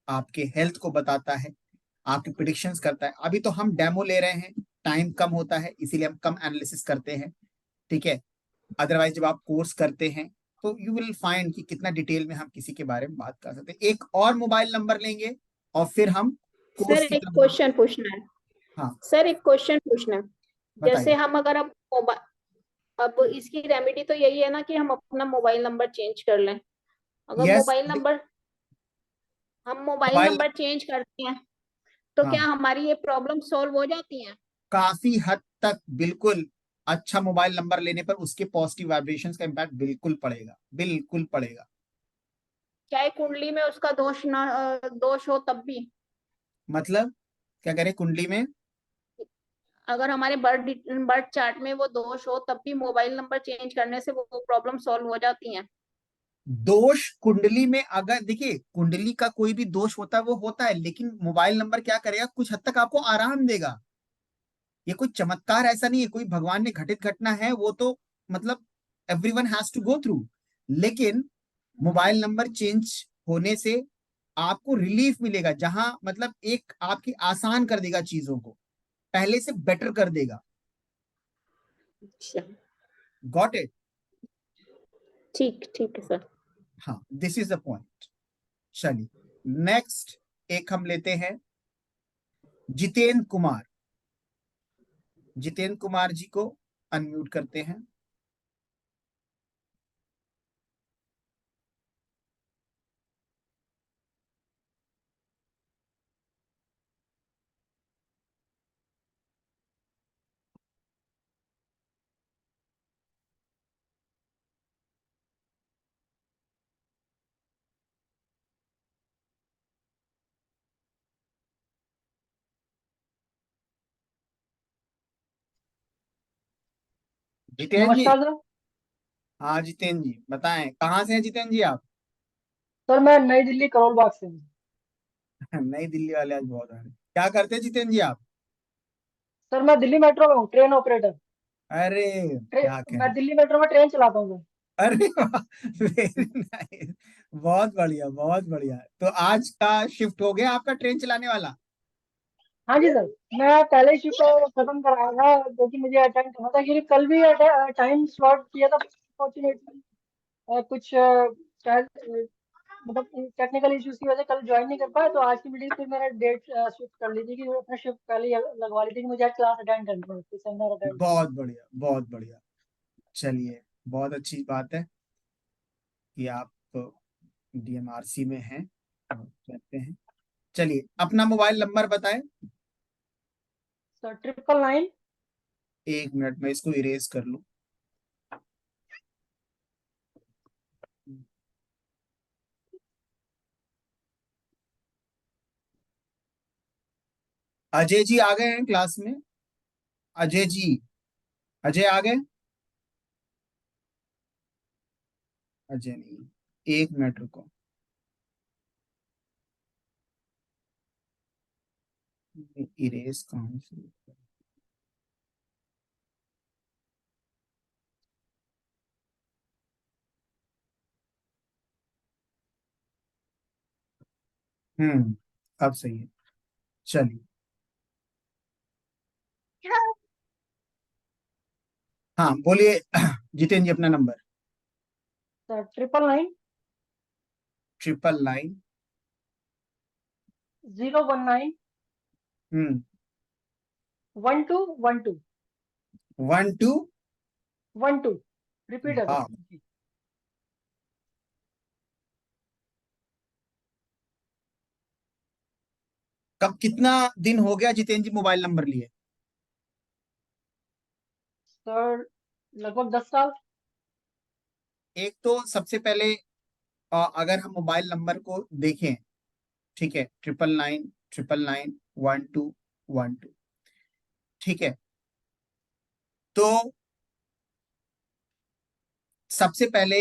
आपके हेल्थ को बताता है, आपके प्रिडिक्शंस करता है। अभी तो हम डेमो ले रहे हैं, टाइम कम होता है, इसीलिए हम कम एनालिसिस करते हैं, ठीक है। अदरवाइज जब आप कोर्स करते हैं तो यू विल फाइंड कि कितना डिटेल में हम किसी के बारे में बात कर सकते हैं। एक और मोबाइल नंबर लेंगे और फिर हम सर कोर्स की एक तरफ बढ़ेंगे। क्वेश्चन पूछना है। हाँ, सर एक क्वेश्चन पूछना है। जैसे बताइए। हम अगर अब इसकी रेमेडी तो यही है ना कि हम अपना मोबाइल नंबर चेंज कर लें। अगर यस, मोबाइल नंबर, हम मोबाइल मोबाइल, नंबर चेंज करते हैं तो क्या हाँ, हमारी ये प्रॉब्लम सॉल्व हो जाती है? काफी हद तक बिल्कुल। अच्छा मोबाइल नंबर लेने पर उसके पॉजिटिव वाइब्रेशंस का इम्पैक्ट बिल्कुल पड़ेगा, बिल्कुल पड़ेगा। चाहे कुंडली में उसका दोष ना दोष हो तब भी। मतलब क्या करें कुंडली में, अगर हमारे बर्थ चार्ट में वो दोष हो तब भी मोबाइल नंबर चेंज करने से वो प्रॉब्लम सॉल्व हो जाती है? दोष कुंडली में, अगर देखिए कुंडली का कोई भी दोष होता है वो होता है, लेकिन मोबाइल नंबर क्या करेगा, कुछ हद तक आपको आराम देगा। ये कोई चमत्कार ऐसा नहीं है, कोई भगवान ने घटित घटना है, वो तो मतलब everyone has to go through. लेकिन मोबाइल नंबर चेंज होने से आपको रिलीफ मिलेगा, जहां मतलब एक आपकी आसान कर देगा, चीजों को पहले से बेटर कर देगा। अच्छा, गॉट इट? ठीक ठीक है सर। हाँ, दिस इज द पॉइंट। चलिए नेक्स्ट एक हम लेते हैं जितेंद्र कुमार। जितेंद्र कुमार जी को अनम्यूट करते हैं। जितेंद्र जी। नमस्कार सर। हाँ जितेंद्र जी बताएं, कहाँ से हैं जितेंद्र जी आप? सर मैं नई दिल्ली करोल बाग से हूँ। नई दिल्ली वाले आज बहुत आ रहे हैं। क्या करते हैं जितेंद्र जी आप? सर मैं दिल्ली मेट्रो में हूँ, ट्रेन ऑपरेटर। अरे क्या कह मैं रहे दिल्ली मेट्रो में ट्रेन चलाता हूँ सर। हैं। अरे वेरी नाइस, बहुत बढ़िया बहुत बढ़िया। तो आज का शिफ्ट हो गया आपका ट्रेन चलाने वाला? हाँ जी सर, मैं पहले ही शिफ्ट खत्म कराया था क्योंकि मुझे अटेंड करना था, क्योंकि कल भी टाइम स्लॉट किया था, फॉर्चुनेटली कुछ मतलब टेक्निकल इश्यूज की वजह से कल ज्वाइन नहीं कर पाया, तो आज की मीटिंग फिर मैंने डेट शिफ्ट कर ली थी कि अपना शिफ्ट पहले ही लगवा ली थी कि मुझे आज क्लास अटेंड करनी है, सेमिनार अटेंड। बहुत बढ़िया बहुत बढ़िया। चलिए बहुत अच्छी बात है कि आप डीएमआरसी में हैं और कहते हैं। चलिए अपना मोबाइल नंबर बताएं। सर 999। एक मिनट में इसको इरेज कर लूं। अजय जी आ गए हैं क्लास में? अजय जी, अजय आ गए? अजय नहीं, एक मिनट रुको। इरेज कहाँ से? अब सही है। चलिए हाँ बोलिए जितेंद्र जी अपना नंबर। सर 999 999। 019 हम्म 1212 12। 12। रिपीट है सर। हाँ, कब कितना दिन हो गया जितेंद्र जी मोबाइल नंबर लिए? सर लगभग 10 साल। एक तो सबसे पहले अगर हम मोबाइल नंबर को देखें, ठीक है, 999 999 1212, ठीक है। तो सबसे पहले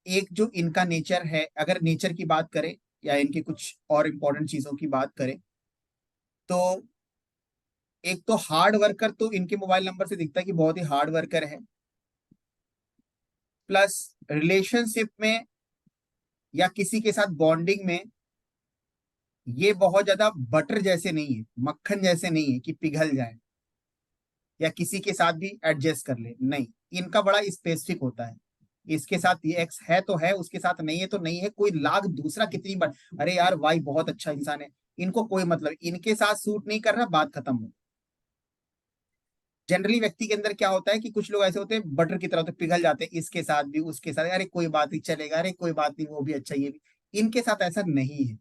एक जो इनका नेचर है, अगर नेचर की बात करें या इनकी कुछ और इंपॉर्टेंट चीजों की बात करें, तो एक तो हार्ड वर्कर तो इनके मोबाइल नंबर से दिखता है कि बहुत ही हार्ड वर्कर है। प्लस रिलेशनशिप में या किसी के साथ बॉन्डिंग में ये बहुत ज्यादा बटर जैसे नहीं है, मक्खन जैसे नहीं है कि पिघल जाए या किसी के साथ भी एडजस्ट कर ले, नहीं। इनका बड़ा स्पेसिफिक होता है। इसके साथ ये एक्स है तो है, उसके साथ नहीं है तो नहीं है, कोई लाख दूसरा कितनी बार अरे यार वाई बहुत अच्छा इंसान है, इनको कोई मतलब, इनके साथ सूट नहीं कर रहा, बात खत्म हो। जनरली व्यक्ति के अंदर क्या होता है कि कुछ लोग ऐसे होते हैं बटर की तरह होते हैं, पिघल जाते हैं, इसके साथ भी उसके साथ, अरे कोई बात नहीं चलेगा, अरे कोई बात नहीं वो भी अच्छा, ये भी। इनके साथ ऐसा नहीं है।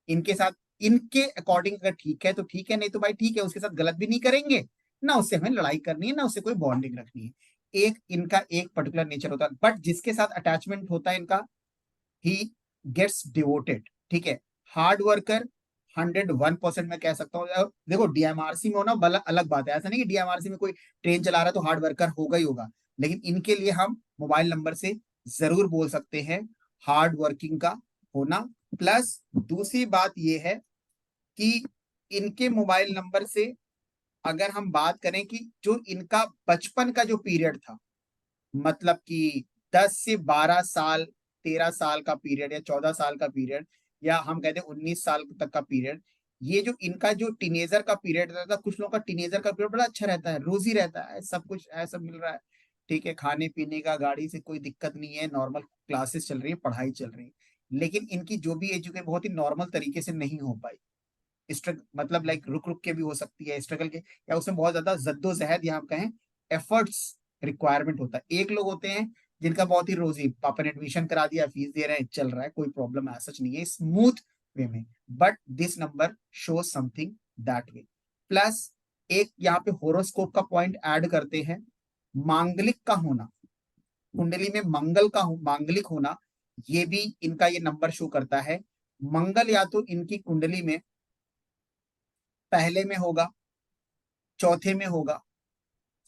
इनके साथ इनके अकॉर्डिंग अगर ठीक है तो ठीक है, नहीं तो भाई ठीक है, उसके साथ गलत भी नहीं करेंगे, ना उससे हमें लड़ाई करनी है, ना उससे कोई बॉन्डिंग रखनी है। एक इनका एक पर्टिकुलर नेचर होता है, बट जिसके साथ अटैचमेंट होता है इनका, ही गेट्स डिवोटेड, ठीक है। हार्ड वर्कर, 101% मैं कह सकता हूँ। देखो डीएमआरसी में होना अलग बात है, ऐसा नहीं कि डीएमआरसी में कोई ट्रेन चला रहा है तो हार्ड वर्कर होगा ही होगा, लेकिन इनके लिए हम मोबाइल नंबर से जरूर बोल सकते हैं हार्ड वर्किंग का होना। प्लस दूसरी बात ये है कि इनके मोबाइल नंबर से अगर हम बात करें कि जो इनका बचपन का जो पीरियड था, मतलब कि 10 से 12 साल, 13 साल का पीरियड या 14 साल का पीरियड, या हम कहते हैं 19 साल तक का पीरियड, ये जो इनका जो टीनेजर का पीरियड रहता है, कुछ लोगों का टीनेजर का पीरियड बड़ा अच्छा रहता है, रोजी रहता है, सब कुछ ऐसा मिल रहा है, ठीक है, खाने पीने का, गाड़ी से कोई दिक्कत नहीं है, नॉर्मल क्लासेस चल रही है, पढ़ाई चल रही है। लेकिन इनकी जो भी एजुकेशन बहुत ही नॉर्मल तरीके से नहीं हो पाई, मतलब लाइक रुक रुक के भी हो सकती है, स्ट्रगल के, या उसमें बहुत ज्यादा जद्दोजहद या हम कहें एफर्ट्स रिक्वायरमेंट होता है। एक लोग होते हैं जिनका बहुत ही रोजी, पापा ने एडमिशन करा दिया, फीस दे रहे हैं, चल रहा है, कोई प्रॉब्लम ऐसा नहीं है, स्मूथ वे में, but this number show something that way. Plus एक यहाँ पे होरोस्कोप का पॉइंट ऐड करते हैं, मांगलिक का होना, कुंडली में मंगल का मांगलिक होना, ये भी इनका ये नंबर शो करता है। मंगल या तो इनकी कुंडली में पहले में होगा, चौथे में होगा,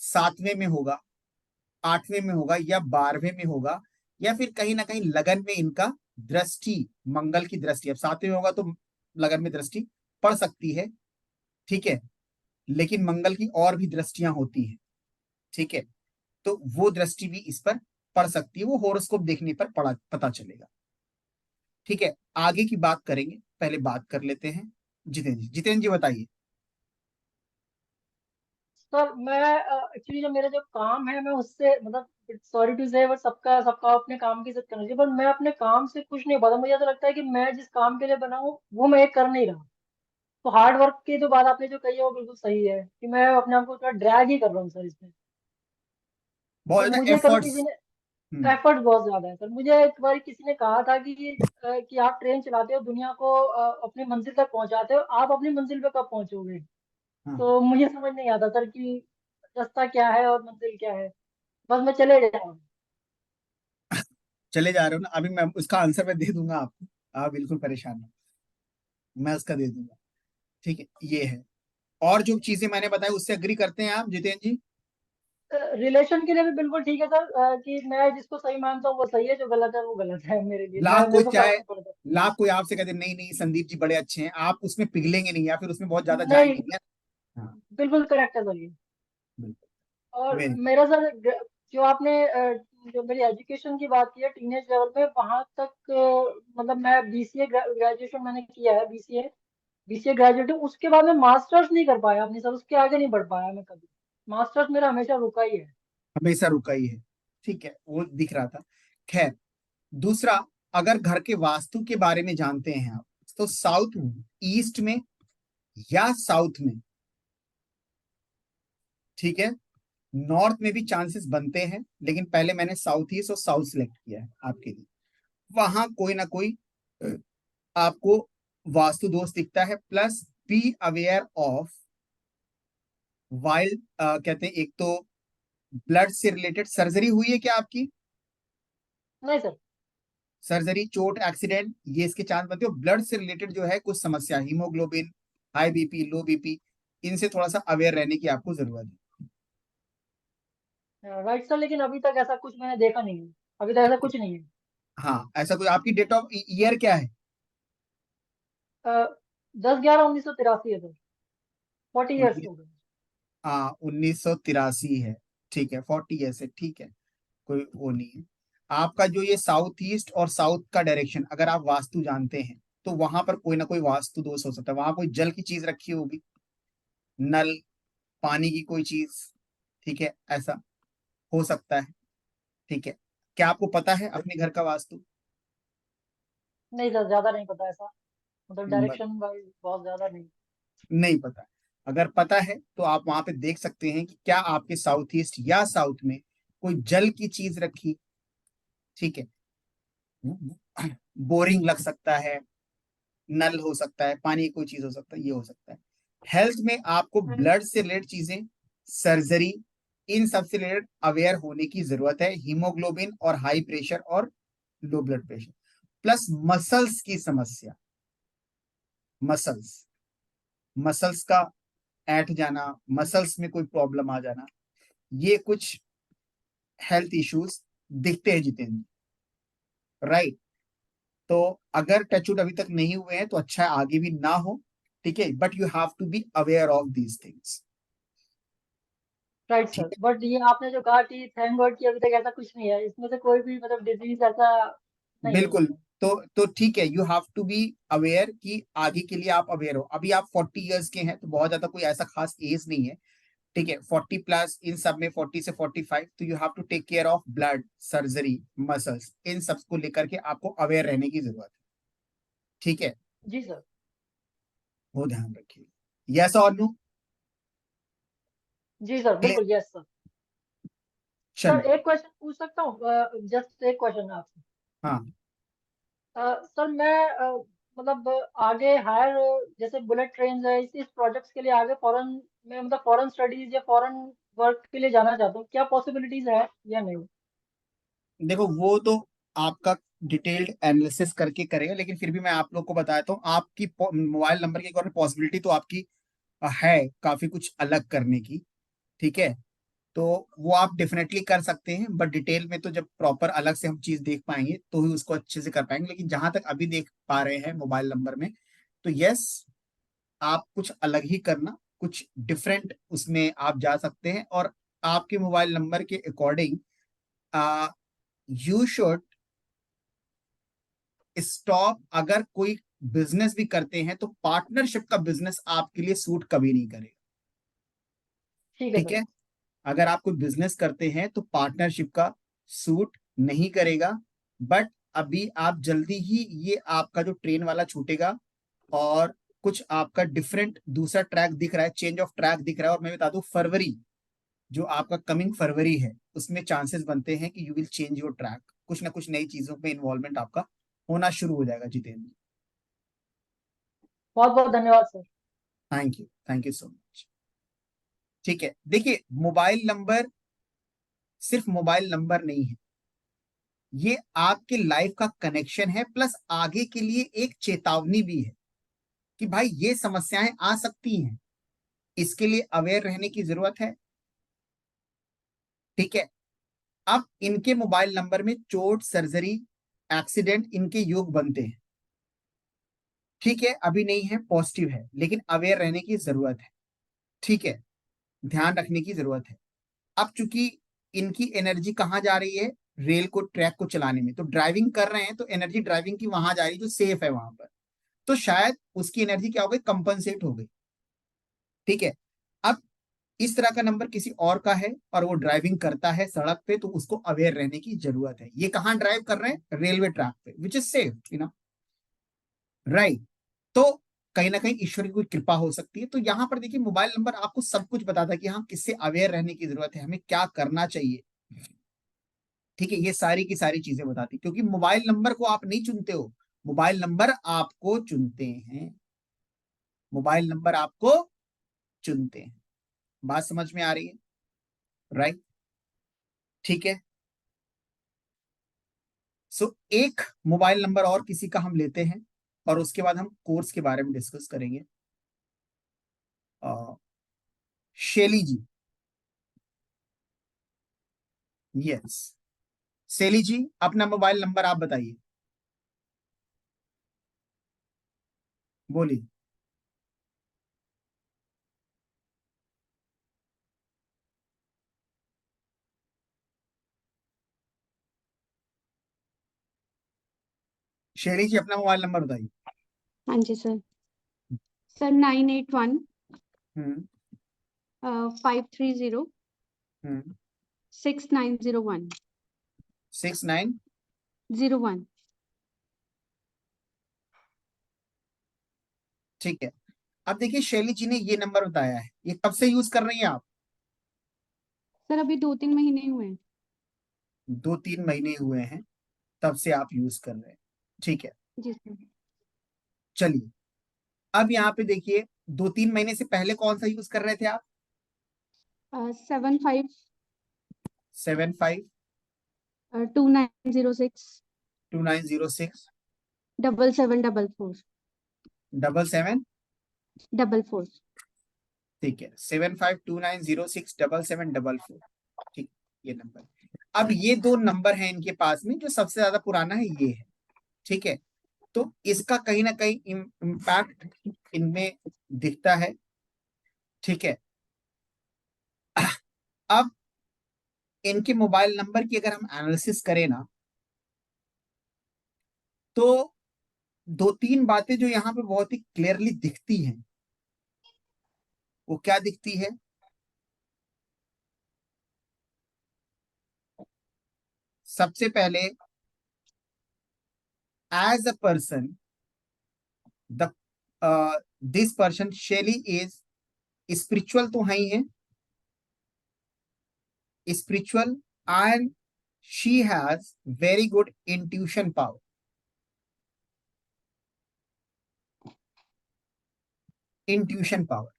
सातवें में होगा, आठवें में होगा, या 12वें में होगा, या फिर कहीं ना कहीं लगन में इनका दृष्टि, मंगल की दृष्टि, अब 7वें में होगा तो लगन में दृष्टि पड़ सकती है, ठीक है, लेकिन मंगल की और भी दृष्टियां होती हैं, ठीक है, तो वो दृष्टि भी इस पर पड़ सकती है, वो होरोस्कोप देखने पर पता चलेगा, ठीक है। आगे की बात करेंगे, पहले बात कर लेते हैं जितेंद्र जी। जितेंद्र जी बताइए। सर मैं एक्चुअली जो मेरा जो काम है मैं उससे मतलब सॉरी टू से, बट सबका सबका अपने काम की इज्जत करनी चाहिए, पर मैं अपने काम से खुश नहीं पाता। मुझे ऐसा लगता है कि मैं जिस काम के लिए बना हूँ वो मैं कर नहीं रहा। तो हार्ड वर्क की जो बात आपने जो कही है वो बिल्कुल सही है कि मैं अपने आप को थोड़ा ड्रैग ही कर रहा हूँ सर इसमें। बहुत तो ज्यादा मुझे कभी एफर्ट्स। किसी ने एफर्ट बहुत ज्यादा है सर। मुझे एक बार किसी ने कहा था कि आप ट्रेन चलाते हो, दुनिया को अपनी मंजिल तक पहुंचाते हो, आप अपनी मंजिल पे कब पहुंचोगे? हाँ, तो मुझे समझ नहीं आता सर कि रास्ता क्या है और मंजिल क्या है। बस मैं चले जा रहा हूँ। चले जा रहे हो ना, अभी मैं उसका आंसर मैं दे दूंगा आपको, आप बिल्कुल परेशान ना, मैं उसका दे दूंगा, ठीक है, ये है। और जो चीजें मैंने बताई उससे अग्री करते हैं आप जितेंद्र जी? रिलेशन के लिए भी बिल्कुल ठीक है सर, कि मैं जिसको सही मानता हूँ वो सही है, जो गलत है वो गलत है मेरे लिए। मैं लाख कोई मेरे को फर्क चाहे, नहीं पड़ता। लाख कोई आपसे कहते नहीं नहीं संदीप जी बड़े अच्छे हैं, आप उसमें पिघलेंगे नहीं या फिर उसमें बहुत ज्यादा नहीं, जाएंगे नहीं। हाँ, बिल्कुल करेक्ट है सर ये। बिल्कुल। और वेरी। मेरा सर जो आपने जो मेरी एजुकेशन की बात की है टीनेज लेवल पे, वहां तक मतलब मैं बीसीए ग्रेजुएशन मैंने किया है, बीसीए बीसीए ग्रेजुएट हूँ। उसके बाद मैं मास्टर्स नहीं कर पाया अपनी सर, उसके आगे नहीं बढ़ पाया मैं कभी। मास्टर्स मेरा हमेशा रुका ही है। हमेशा रुका ही है, ठीक है, वो दिख रहा था। खैर, दूसरा, अगर घर के वास्तु के बारे में जानते हैं आप, तो साउथ ईस्ट में या साउथ में, ठीक है, नॉर्थ में भी चांसेस बनते हैं, लेकिन पहले मैंने साउथ ईस्ट और साउथ सिलेक्ट किया है आपके लिए। वहां कोई ना कोई आपको वास्तु दोष दिखता है। Plus B aware of wild, कहते हैं एक तो ब्लड से रिलेटेड सर्जरी हुई है क्या आपकी? नहीं सर। सर्जरी, चोट, एक्सीडेंट, ये इसके चांस बनते हो। ब्लड से रिलेटेड जो है कुछ समस्या, हीमोग्लोबिन, हाई बीपी, लो बीपी, इनसे थोड़ा सा अवेयर रहने की आपको जरूरत है। राइट सर, लेकिन अभी तक ऐसा कुछ मैंने देखा नहीं है। अभी तक ऐसा कुछ नहीं है। हाँ, ऐसा कोई आपकी डेट ऑफ ईयर क्या है? 10/11/1983 है सर। 40 ईयर्स हो गए। हाँ, 1983 है, ठीक है, 40 ईयर है, ठीक है, कोई वो नहीं है। आपका जो ये साउथ ईस्ट और साउथ का डायरेक्शन, अगर आप वास्तु जानते हैं तो वहां पर कोई ना कोई वास्तु दोष हो सकता है, वहां कोई जल की चीज रखी होगी, नल, पानी की कोई चीज, ठीक है, ऐसा हो सकता है, ठीक है। क्या आपको पता है अपने घर का वास्तु? नहीं सर, ज्यादा नहीं पता ऐसा। मतलब बत- डायरेक्शन वाइज बहुत ज्यादा नहीं। नहीं पता? अगर पता है तो आप वहां पे देख सकते हैं कि क्या आपके साउथ ईस्ट या साउथ में कोई जल की चीज रखी, ठीक है, बोरिंग लग सकता है, नल हो सकता है, पानी की कोई चीज हो सकता है, ये हो सकता है। हेल्थ में आपको ब्लड से रिलेटेड चीजें, सर्जरी, इन सब से रिलेटेड अवेयर होने की जरूरत है। हीमोग्लोबिन और हाई प्रेशर और low blood pressure, plus muscles की समस्या, मसल्स, मसल्स का ऐंठ जाना, मसल्स में कोई प्रॉब्लम आ जाना, ये कुछ हेल्थ इश्यूज दिखते हैं जितेंद्र, राइट? तो अगर टचवुड अभी तक नहीं हुए हैं तो अच्छा है, आगे भी ना हो, ठीक है, but you have to be aware of these things, right ठीक सर, है? बट ये आपने जो कहा कि थैंक गॉड कि अभी तक ऐसा कुछ नहीं है, इसमें से कोई भी मतलब डिजीज ऐसा नहीं है बिल्कुल। इसमें। तो ठीक है, you have to be aware कि आगे के लिए आप अवेयर हो। अभी आप 40 इयर्स के हैं तो बहुत ज्यादा कोई ऐसा खास एज नहीं है, ठीक है, 40+ इन सब में, 40 से 45, तो you have to take care of blood, surgery, muscles, इन सब को लेकर के आपको अवेयर रहने की जरूरत है, ठीक है? जी सर। वो ध्यान रखिए। यस और नो? जी सर, क्लियर? बिल्कुल, यस सर। सर चलिए। एक क्वेश्चन पूछ सकता हूँ, जस्ट एक क्वेश्चन आपसे। हाँ, सर मैं मतलब आगे हायर, जैसे बुलेट ट्रेन है, इस प्रोजेक्ट्स के लिए आगे फॉरेन में, मतलब फॉरेन स्टडीज या फॉरेन वर्क के लिए जाना चाहता हूँ, क्या पॉसिबिलिटीज है या नहीं? देखो वो तो आपका डिटेल्ड एनालिसिस करके करेगा, लेकिन फिर भी मैं आप लोग को बताता हूँ, आपकी मोबाइल नंबर की एक और पॉसिबिलिटी तो आपकी है काफी कुछ अलग करने की, ठीक है? तो वो आप डेफिनेटली कर सकते हैं, बट डिटेल में तो जब प्रॉपर अलग से हम चीज देख पाएंगे तो ही उसको अच्छे से कर पाएंगे। लेकिन जहां तक अभी देख पा रहे हैं मोबाइल नंबर में, तो यस, आप कुछ अलग ही करना, कुछ डिफरेंट उसमें आप जा सकते हैं, और आपके मोबाइल नंबर के अकॉर्डिंग यू शुड स्टॉप। अगर कोई बिजनेस भी करते हैं तो पार्टनरशिप का बिजनेस आपके लिए सूट कभी नहीं करेगा, ठीक है ठीक सर। है? अगर आप कोई बिजनेस करते हैं तो पार्टनरशिप का सूट नहीं करेगा। बट अभी आप जल्दी ही, ये आपका जो ट्रेन वाला छूटेगा और कुछ आपका डिफरेंट दूसरा ट्रैक दिख रहा है, चेंज ऑफ ट्रैक दिख रहा है। और मैं बता दूं, फरवरी, जो आपका कमिंग फरवरी है, उसमें चांसेस बनते हैं कि you will change your track, कुछ ना कुछ नई चीजों में इन्वॉल्वमेंट आपका होना शुरू हो जाएगा जितेंद्र। बहुत बहुत धन्यवाद sir. Thank you so much. ठीक है, देखिए, मोबाइल नंबर सिर्फ मोबाइल नंबर नहीं है, ये आपके लाइफ का कनेक्शन है, प्लस आगे के लिए एक चेतावनी भी है कि भाई ये समस्याएं आ सकती हैं, इसके लिए अवेयर रहने की जरूरत है, ठीक है? अब इनके मोबाइल नंबर में चोट, सर्जरी, एक्सीडेंट, इनके योग बनते हैं, ठीक है? अभी नहीं है, पॉजिटिव है, लेकिन अवेयर रहने की जरूरत है, ठीक है? ध्यान रखने की जरूरत है। अब चूंकि इनकी एनर्जी कहाँ जा रही है, रेल को, ट्रैक को चलाने में, तो ड्राइविंग कर रहे हैं तो एनर्जी ड्राइविंग की वहां जा रही है जो सेफ है वहां पर, तो शायद उसकी एनर्जी क्या हो गई, कंपनसेट हो गई, ठीक है? अब इस तरह का नंबर किसी और का है और वो ड्राइविंग करता है सड़क पे, तो उसको अवेयर रहने की जरूरत है। ये कहाँ ड्राइव कर रहे हैं, रेलवे ट्रैक पे, विच इज सेफ, राइट? तो कहीं ना कहीं ईश्वर की कोई कृपा हो सकती है। तो यहां पर देखिए, मोबाइल नंबर आपको सब कुछ बताता है कि हाँ, किससे अवेयर रहने की जरूरत है, हमें क्या करना चाहिए, ठीक है? ये सारी की सारी चीजें बताती, क्योंकि मोबाइल नंबर को आप नहीं चुनते हो, मोबाइल नंबर आपको चुनते हैं, मोबाइल नंबर आपको चुनते हैं। बात समझ में आ रही है, राइट? ठीक है। सो एक मोबाइल नंबर और किसी का हम लेते हैं, और उसके बाद हम कोर्स के बारे में डिस्कस करेंगे। अ, शैली जी, यस, शैली जी, अपना मोबाइल नंबर आप बताइए, बोलिए। शैली जी, अपना मोबाइल नंबर बताइए। हाँ जी सर। सर 981 हम्म 530 हम्म 6901 6901, ठीक है। अब देखिए, शैली जी ने ये नंबर बताया है, ये कब से यूज कर रही हैं आप? सर अभी 2-3 महीने हुए हैं। 2-3 महीने हुए हैं तब से आप यूज कर रहे हैं, ठीक है। जी सर। चलिए, अब यहाँ पे देखिए, 2-3 महीने से पहले कौन सा यूज कर रहे थे आप? 75 75 2906 2906 7744। 444। ठीक है, 7529067744। ठीक, ये नंबर। अब ये दो नंबर हैं इनके पास में, जो सबसे ज्यादा पुराना है ये है। ठीक है, तो इसका कहीं ना कहीं इम्पैक्ट इनमें दिखता है। ठीक है, अब इनके मोबाइल नंबर की अगर हम एनालिसिस करें ना, तो दो तीन बातें जो यहाँ पे बहुत ही क्लियरली दिखती हैं। वो क्या दिखती है? सबसे पहले, as a person, the this person Shelly is spiritual, तो है ही है spiritual, and she has very good intuition power. Intuition power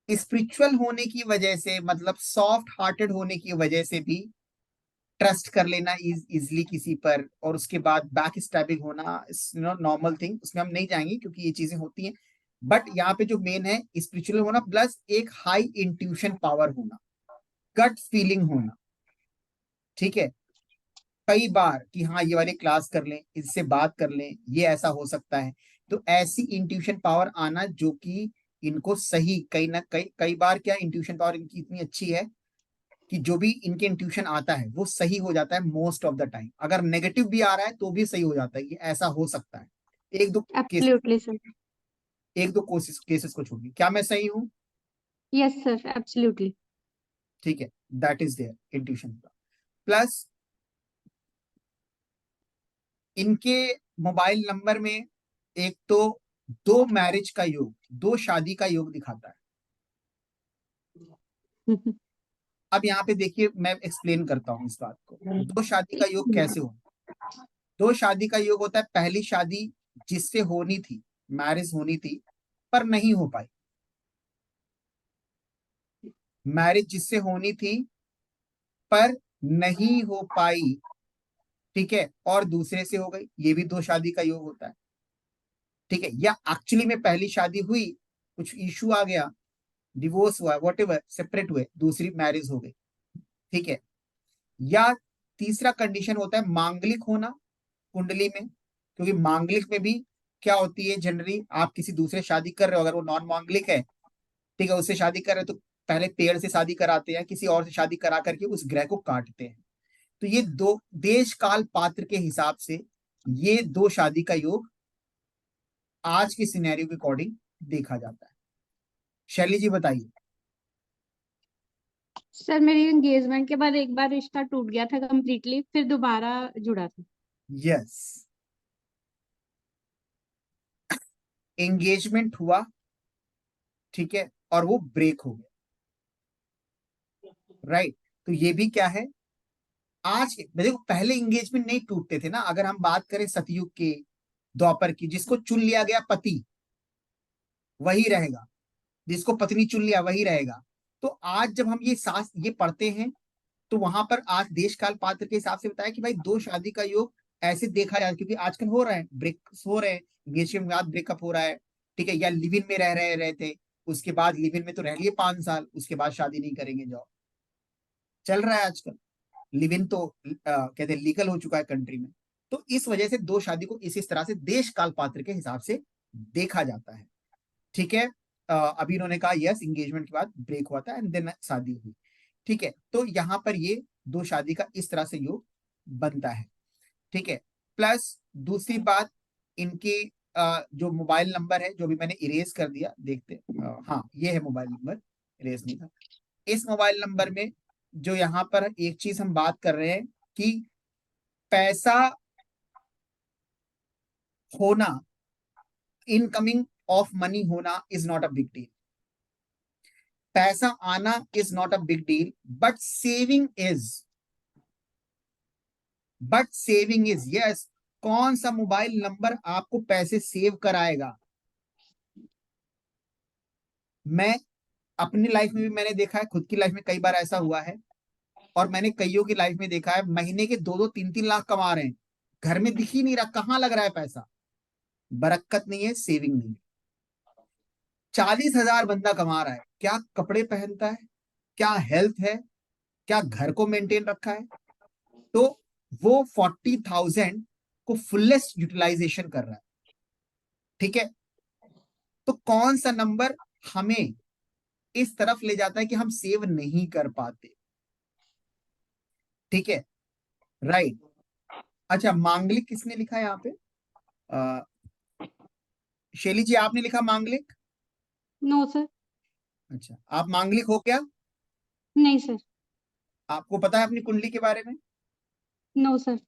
spiritual होने की वजह से, मतलब सॉफ्ट हार्टेड होने की वजह से भी ट्रस्ट कर लेना इजली किसी पर, और उसके बाद बैक स्टैबिंग होना, नॉर्मल थिंग, उसमें हम नहीं जाएंगे क्योंकि ये चीजें होती हैं। बट यहाँ पे जो मेन है, स्पिरिचुअल होना प्लस एक हाई इंट्यूशन पावर होना, गट फीलिंग होना। ठीक है, कई बार कि हाँ ये वाली क्लास कर लें, इससे बात कर लें, ये ऐसा हो सकता है। तो ऐसी इंट्यूशन पावर आना जो कि इनको सही, कई ना कई बार क्या इंट्यूशन पावर इनकी इतनी अच्छी है कि जो भी इनके इंट्यूशन आता है वो सही हो जाता है मोस्ट ऑफ द टाइम। अगर नेगेटिव भी आ रहा है तो भी सही हो जाता है, ये ऐसा हो सकता है। एक दो केस, एब्सोल्युटली सर। एक दो केसेस को छोड़िए, क्या मैं सही हूं? Yes sir, absolutely. ठीक है, that is there intuition plus इनके मोबाइल नंबर में एक तो दो मैरिज का योग, दो शादी का योग दिखाता है। अब यहाँ पे देखिए, मैं एक्सप्लेन करता हूँ इस बात को। दो शादी का योग कैसे हो? दो शादी का योग होता है, पहली शादी जिससे होनी थी, मैरिज होनी थी पर नहीं हो पाई, मैरिज जिससे होनी थी पर नहीं हो पाई। ठीक है, और दूसरे से हो गई, ये भी दो शादी का योग होता है। ठीक है, या एक्चुअली में पहली शादी हुई, कुछ इशू आ गया, डिवोर्स हुआ, वॉट एवर, सेपरेट हुए, दूसरी मैरिज हो गई। ठीक है, या तीसरा कंडीशन होता है मांगलिक होना कुंडली में, क्योंकि मांगलिक में भी क्या होती है, जनरली आप किसी दूसरे शादी कर रहे हो, अगर वो नॉन मांगलिक है, ठीक है, उससे शादी कर रहे हो, तो पहले पेड़ से शादी कराते हैं, किसी और से शादी करा करके उस ग्रह को काटते हैं। तो ये दो देश काल पात्र के हिसाब से ये दो शादी का योग आज के सिनेरियो के अकॉर्डिंग देखा जाता है। शैली जी बताइए। सर मेरी एंगेजमेंट के बाद एक बार रिश्ता टूट गया था कंप्लीटली, फिर दोबारा जुड़ा था। यस, एंगेजमेंट हुआ, ठीक है, और वो ब्रेक हो गया, राइट। तो ये भी क्या है, आज के देखो, पहले एंगेजमेंट नहीं टूटते थे ना। अगर हम बात करें सतयुग के, द्वापर की, जिसको चुन लिया गया पति वही रहेगा, जिसको पत्नी चुन लिया वही रहेगा। तो आज जब हम ये पढ़ते हैं, तो वहां पर आज देश काल पात्र के हिसाब से बताया कि भाई दो शादी का योग ऐसे देखा जाए, क्योंकि आजकल हो रहा है, ब्रेक्स हो रहे हैं, एंगेजमेंट के बाद ब्रेकअप हो रहा है। ठीक है, या लिव इन में रहे थे, उसके बाद लिव इन में तो रह लिए 5 साल, उसके बाद शादी नहीं करेंगे, जाओ, चल रहा है आजकल। लिव इन तो कहते हैं लीगल हो चुका है कंट्री में। तो इस वजह से दो शादी को इस तरह से देश काल पात्र के हिसाब से देखा जाता है। ठीक है, अभी इन्होंने कहा यस, एंगेजमेंट के बाद ब्रेक हुआ था एंड देन शादी हुई। ठीक है, तो यहां पर ये दो शादी का इस तरह से योग बनता है। ठीक है, प्लस दूसरी बात, इनकी जो मोबाइल नंबर है, जो भी मैंने इरेज कर दिया, देखते हाँ ये है मोबाइल नंबर, इरेज नहीं था। इस मोबाइल नंबर में जो यहाँ पर एक चीज हम बात कर रहे हैं कि पैसा होना, इनकमिंग ऑफ मनी होना is not a big deal, पैसा आना is not a big deal, but saving is, yes. कौन सा मोबाइल नंबर आपको पैसे सेव कराएगा? मैं अपनी लाइफ में भी मैंने देखा है, खुद की लाइफ में कई बार ऐसा हुआ है, और मैंने कईयों की लाइफ में देखा है, महीने के 2-2 3-3 लाख कमा रहे हैं, घर में दिख ही नहीं रहा कहाँ लग रहा है पैसा। बरकत नहीं है, सेविंग नहीं है। 40,000 बंदा कमा रहा है, क्या कपड़े पहनता है, क्या हेल्थ है, क्या घर को मेंटेन रखा है, तो वो 40,000 को फुलेस्ट यूटिलाइजेशन कर रहा है। ठीक है, तो कौन सा नंबर हमें इस तरफ ले जाता है कि हम सेव नहीं कर पाते? ठीक है, राइट। अच्छा, मांगलिक किसने लिखा है यहाँ पे? अ, शैली जी आपने लिखा मांगलिक? No sir. अच्छा, आप मांगलिक हो क्या? नहीं सर। आपको पता है अपनी कुंडली के बारे में? No sir.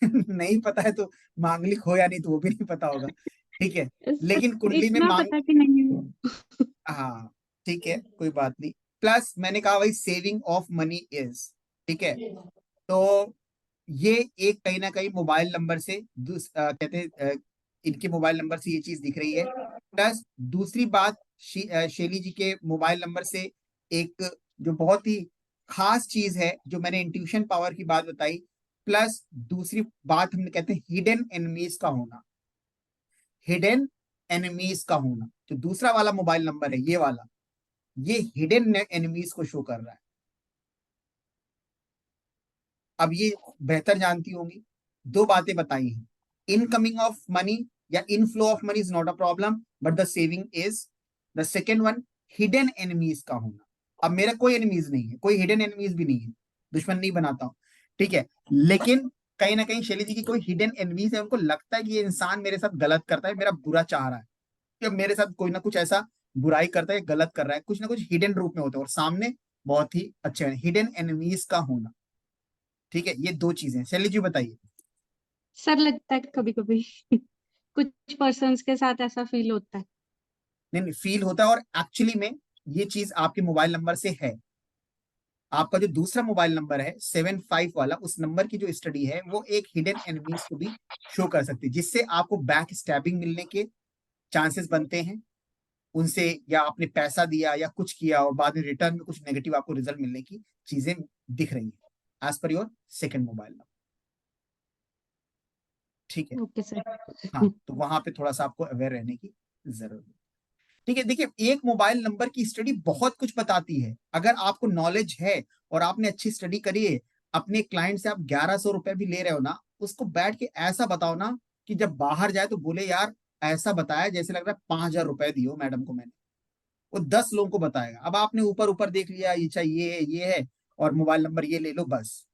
नहीं पता है तो मांगलिक हो या नहीं तो वो भी नहीं पता होगा। ठीक है, लेकिन कुंडली में इतना पता कि नहीं। हाँ, ठीक है, कोई बात नहीं। प्लस मैंने कहा भाई सेविंग ऑफ मनी इज, ठीक है, तो ये एक कहीं ना कहीं मोबाइल नंबर से कहते हैं इनके मोबाइल नंबर से ये चीज दिख रही है। प्लस दूसरी बात, शैली जी के मोबाइल नंबर से एक जो बहुत ही खास चीज है, जो मैंने इंट्यूशन पावर की बात बताई, प्लस दूसरी बात हम कहते हैं हिडन एनिमीज का होना। हिडन एनिमीज का होना, जो दूसरा वाला मोबाइल नंबर है ये वाला, ये हिडन एनिमीज को शो कर रहा है। अब ये बेहतर जानती होंगी, दो बातें बताई हैं, इनकमिंग ऑफ मनी या inflow of money is not a problem, but the saving is. The second one, hidden enemies का होना। अब मेरा कोई एनिमीज नहीं है, कोई हिडन एनिमीज भी नहीं है, दुश्मन नहीं बनाता हूं, ठीक है, लेकिन कहीं ना कहीं शैली जी की कोई हिडन एनिमीज है, उनको लगता है कि ये इंसान मेरे साथ गलत करता है, मेरा बुरा चाह रहा है, या मेरे साथ कोई ना कुछ ऐसा बुराई करता है, गलत कर रहा है, कुछ ना कुछ हिडन रूप में होता है और सामने बहुत ही अच्छे हैं, हिडन एनिमीज का होना। ठीक है, ये दो चीजें। शैली जी बताइए। सर लगता है कभी कभी कुछ पर्सन्स के साथ ऐसा फील होता है। नहीं नहीं, फील होता है, और एक्चुअली में ये चीज आपके मोबाइल नंबर से है। आपका जो दूसरा मोबाइल नंबर है 75 वाला, उस नंबर की जो स्टडी है वो एक हिडन एनिमीज को भी शो कर सकती है, जिससे आपको बैक स्टैबिंग मिलने के चांसेस बनते हैं उनसे, या आपने पैसा दिया या कुछ किया और बाद में रिटर्न में कुछ नेगेटिव आपको रिजल्ट मिलने की चीजें दिख रही हैं as per your second mobile number. ठीक है, ओके सर। हाँ, तो वहां पे थोड़ा सा आपको अवेयर रहने की जरूरत है। ठीक है, देखिए एक मोबाइल नंबर की स्टडी बहुत कुछ बताती है, अगर आपको नॉलेज है और आपने अच्छी स्टडी करी है। अपने क्लाइंट से आप 1,100 रुपए भी ले रहे हो ना, उसको बैठ के ऐसा बताओ ना कि जब बाहर जाए तो बोले यार ऐसा बताया जैसे लग रहा है 5,000 रुपए दियो मैडम को मैंने। वो 10 लोगों को बताएगा। अब आपने ऊपर ऊपर देख लिया ये चाहिए ये है और मोबाइल नंबर ये ले लो बस,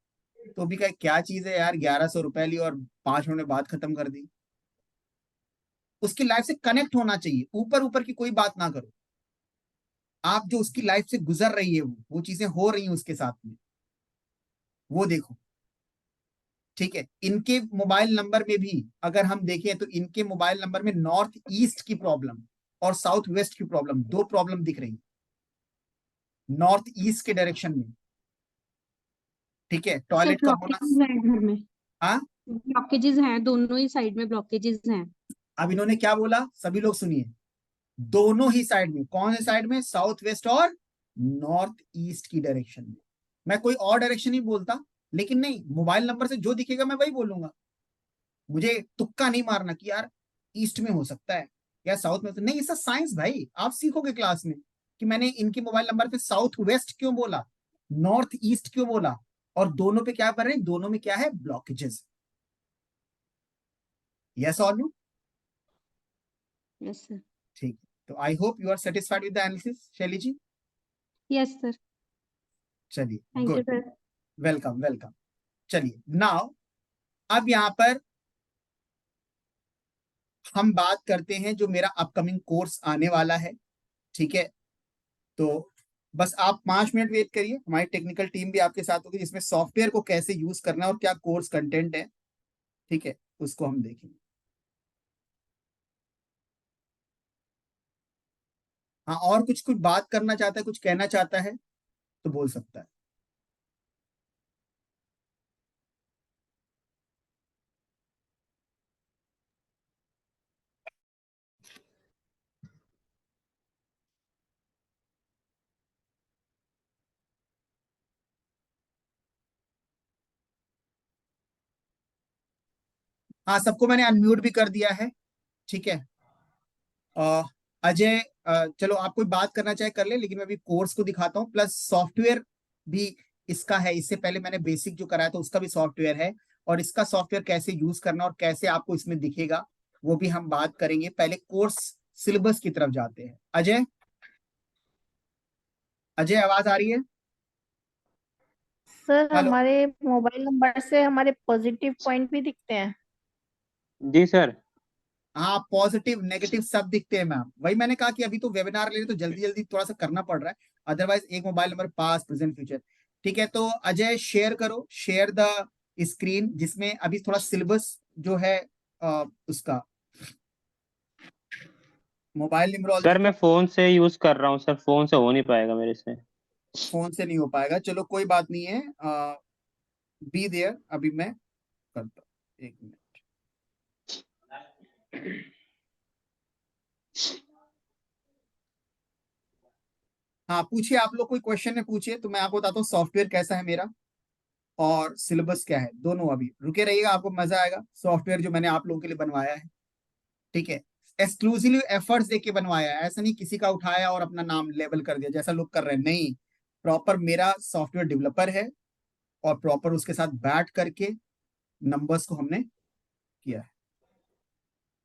तो भी क्या चीज है यार, 1,100 रुपए ली और 5 मिनट में बात खत्म कर दी। उसकी लाइफ से कनेक्ट होना चाहिए, ऊपर ऊपर की कोई बात ना करो। आप जो उसकी लाइफ से गुजर रही है वो चीजें हो रही हैं उसके साथ में, वो देखो। ठीक है, इनके मोबाइल नंबर में भी अगर हम देखें तो इनके मोबाइल नंबर में नॉर्थ ईस्ट की प्रॉब्लम और साउथ वेस्ट की प्रॉब्लम, दो प्रॉब्लम दिख रही है नॉर्थ ईस्ट के डायरेक्शन में। ठीक है, सर टॉयलेट का होना। ब्लॉकेजेस हैं घर में। हाँ, ब्लॉकेजेस हैं, दोनों ही साइड में ब्लॉकेजेस हैं। अब इन्होंने क्या बोला, सभी लोग सुनिए, दोनों ही साइड में, कौन से साइड में, साउथ वेस्ट और नॉर्थ ईस्ट की डायरेक्शन में। मैं कोई और डायरेक्शन ही बोलता, लेकिन नहीं, मोबाइल नंबर से जो दिखेगा मैं वही बोलूंगा। मुझे तुक्का नहीं मारना कि यार ईस्ट में हो सकता है या साउथ में हो सकता है। नहीं, इसका साइंस भाई आप सीखोगे क्लास में कि मैंने इनके मोबाइल नंबर पे साउथ वेस्ट क्यों बोला, नॉर्थ ईस्ट क्यों बोला, और दोनों पे क्या कर रहे हैं, दोनों में क्या है, ब्लॉकेजेस। यस और नो? Yes sir. ठीक है, तो I hope you are satisfied with the analysis Shaili ji. Yes sir. चलिए, thank you good, sir. Welcome welcome. चलिए नाउ, अब यहाँ पर हम बात करते हैं जो मेरा अपकमिंग कोर्स आने वाला है। ठीक है, तो बस आप 5 मिनट वेट करिए, हमारी टेक्निकल टीम भी आपके साथ होगी, जिसमें सॉफ्टवेयर को कैसे यूज करना है और क्या कोर्स कंटेंट है, ठीक है, उसको हम देखेंगे। हाँ, और कुछ कुछ बात करना चाहता है, कुछ कहना चाहता है तो बोल सकता है। हाँ, सबको मैंने अनम्यूट भी कर दिया है। ठीक है। अजय, चलो आप कोई बात करना चाहे कर ले, लेकिन मैं अभी कोर्स को दिखाता हूँ, प्लस सॉफ्टवेयर भी इसका है। इससे पहले मैंने बेसिक जो कराया था उसका भी सॉफ्टवेयर है, और इसका सॉफ्टवेयर कैसे यूज करना और कैसे आपको इसमें दिखेगा वो भी हम बात करेंगे। पहले कोर्स सिलेबस की तरफ जाते हैं। अजय, अजय आवाज आ रही है? Sir hello. हमारे मोबाइल नंबर से हमारे पॉजिटिव पॉइंट भी दिखते हैं। जी सर। हाँ, पॉजिटिव नेगेटिव सब दिखते हैं मैम। वही मैंने कहा कि अभी तो वेबिनार ले रहे तो जल्दी जल्दी थोड़ा सा करना पड़ रहा है, अदरवाइज एक मोबाइल नंबर पास प्रेजेंट फ्यूचर। ठीक है, तो अजय शेयर करो, शेयर द स्क्रीन, जिसमें अभी थोड़ा सिलेबस जो है उसका मोबाइल न्यूमरोलॉजी सर मैं फोन से यूज कर रहा हूँ सर, फोन से हो नहीं पाएगा मेरे से। फोन से नहीं हो पाएगा। चलो कोई बात नहीं है, बी देयर, अभी मैं करता हूँ, एक मिनट। हाँ पूछिए, आप लोग कोई क्वेश्चन है पूछिए, तो मैं आपको बताता हूँ सॉफ्टवेयर कैसा है मेरा और सिलेबस क्या है दोनों। अभी रुके रहिएगा, आपको मजा आएगा। सॉफ्टवेयर जो मैंने आप लोगों के लिए बनवाया है, ठीक है, एक्सक्लूसिवली एफर्ट्स देके बनवाया है। ऐसा नहीं किसी का उठाया और अपना नाम लेबल कर दिया जैसा लोग कर रहे हैं, नहीं। प्रॉपर मेरा सॉफ्टवेयर डेवलपर है, और प्रॉपर उसके साथ बैठ करके नंबर्स को हमने किया है।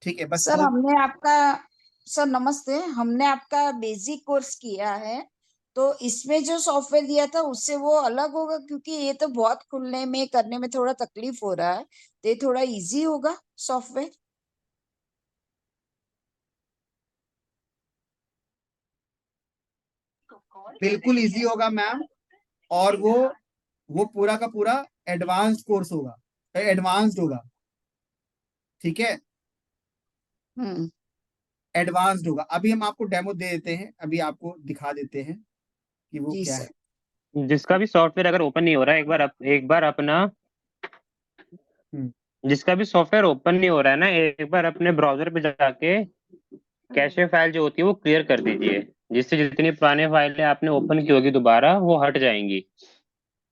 ठीक है, बस सर वो हमने आपका सर नमस्ते, हमने आपका बेसिक कोर्स किया है, तो इसमें जो सॉफ्टवेयर दिया था उससे वो अलग होगा? क्योंकि ये तो बहुत खुलने में करने में थोड़ा तकलीफ हो रहा है, तो ये थोड़ा इजी होगा सॉफ्टवेयर? बिल्कुल इजी होगा मैम, और वो पूरा का पूरा एडवांस्ड कोर्स होगा, एडवांस्ड होगा। ठीक है, हम्म। एडवांस्ड होगा। अभी हम आपको डेमो दे देते हैं, अभी आपको दिखा देते हैं कि वो जी क्या सर। है। जिसका भी सॉफ्टवेयर अगर ओपन नहीं हो रहा है, एक बार अपना, हम्म, जिसका भी सॉफ्टवेयर ओपन नहीं हो रहा है ना, एक बार अपने ब्राउजर पे जाके कैशे फाइल जो होती है वो क्लियर कर दीजिए, जिससे जितनी पुराने फाइलें आपने ओपन की होगी दोबारा वो हट जाएंगी।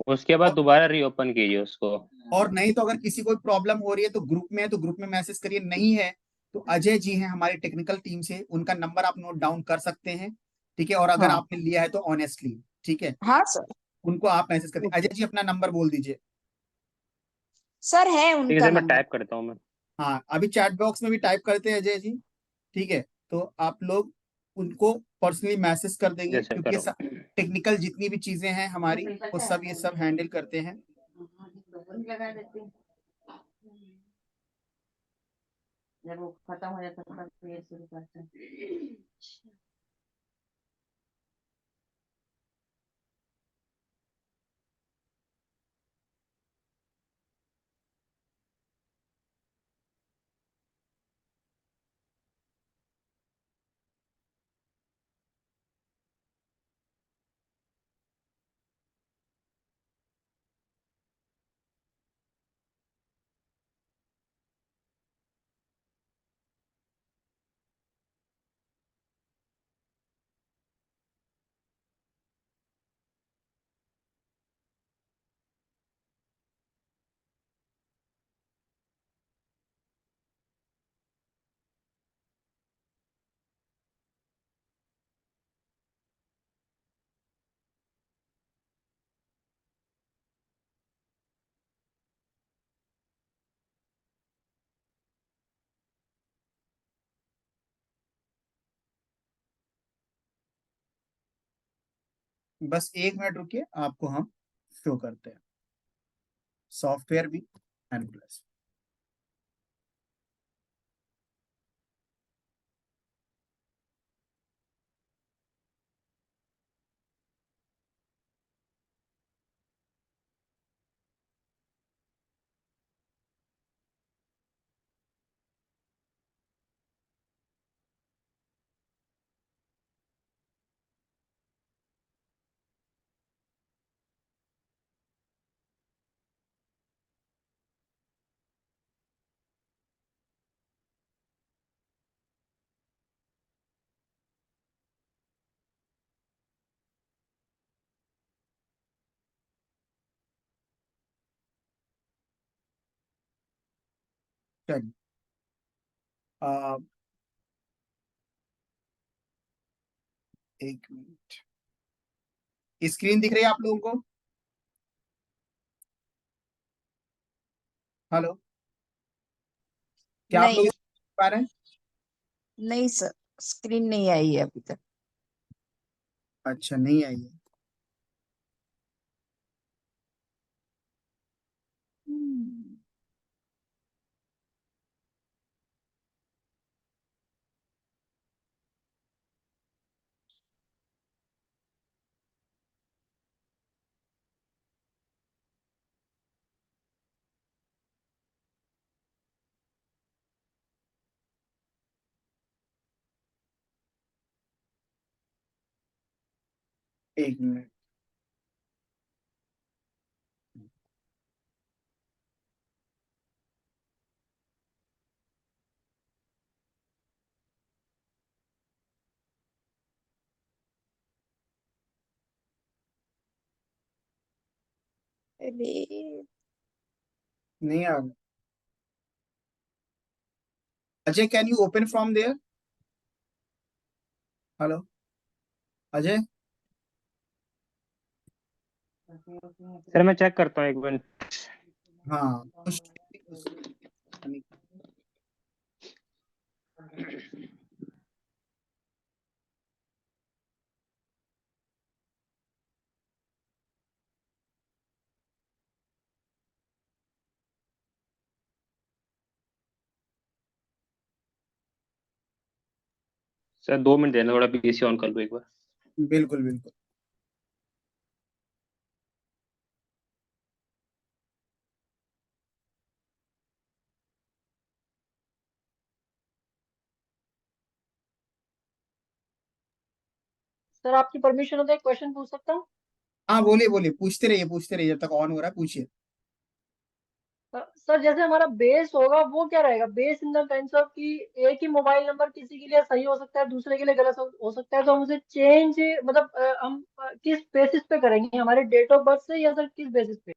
उसके बाद और दोबारा रीओपन कीजिए उसको। और नहीं तो अगर किसी कोई प्रॉब्लम हो रही है तो ग्रुप में है तो ग्रुप में मैसेज करिए, नहीं है तो अजय जी हैं हमारी टेक्निकल टीम से, उनका नंबर आप नोट डाउन कर सकते हैं। ठीक है, और अगर हाँ आपने लिया है तो ऑनेस्टली, ठीक है, हाँ सर। उनको आप मैसेज कर दीजिए। ओके अजय जी अपना नंबर बोल दीजिए। सर, है ठीक है उनका सर, मैं नंबर। टाइप करता हूँ मैं। हाँ, अभी चैट बॉक्स में भी टाइप करते हैं अजय जी। ठीक है, तो आप लोग उनको पर्सनली मैसेज कर देंगे, जैसे क्योंकि करो। टेक्निकल जितनी भी चीजें हैं हमारी वो सब ये सब हैंडल करते हैं। लगा देते हैं। जब वो खत्म हो जाता है तब फिर शुरू करते हैं। बस एक मिनट रुकिए, आपको हम शो करते हैं सॉफ्टवेयर भी एंड प्लस। चलिए, एक मिनट, स्क्रीन दिख रही है आप लोगों को? हेलो, क्या आप लोग नहीं देख पा रहे हैं? नहीं सर, स्क्रीन नहीं आई है अभी तक। अच्छा, नहीं आई है। हम्म, एक मिनट, अरे नहीं आ रहा। Ajay, can you open from there? Hello Ajay. Sir मैं चेक करता हूँ एक मिनट। हाँ, सर 2 मिनट देना, थोड़ा पीसी ऑन कर लो एक बार। बिल्कुल बिल्कुल। सर आपकी परमिशन हो तो एक क्वेश्चन पूछ सकता हूँ? हाँ, बोलिए बोलिए, पूछते रहिए, जब तक ऑन हो रहा है पूछिए। सर जैसे हमारा बेस होगा वो क्या रहेगा? Base in the sense of कि एक ही मोबाइल नंबर किसी के लिए सही हो सकता है, दूसरे के लिए गलत हो सकता है, तो हम उसे चेंज मतलब हम किस बेसिस पे करेंगे? हमारे डेट ऑफ बर्थ से या सर किस बेसिस पे?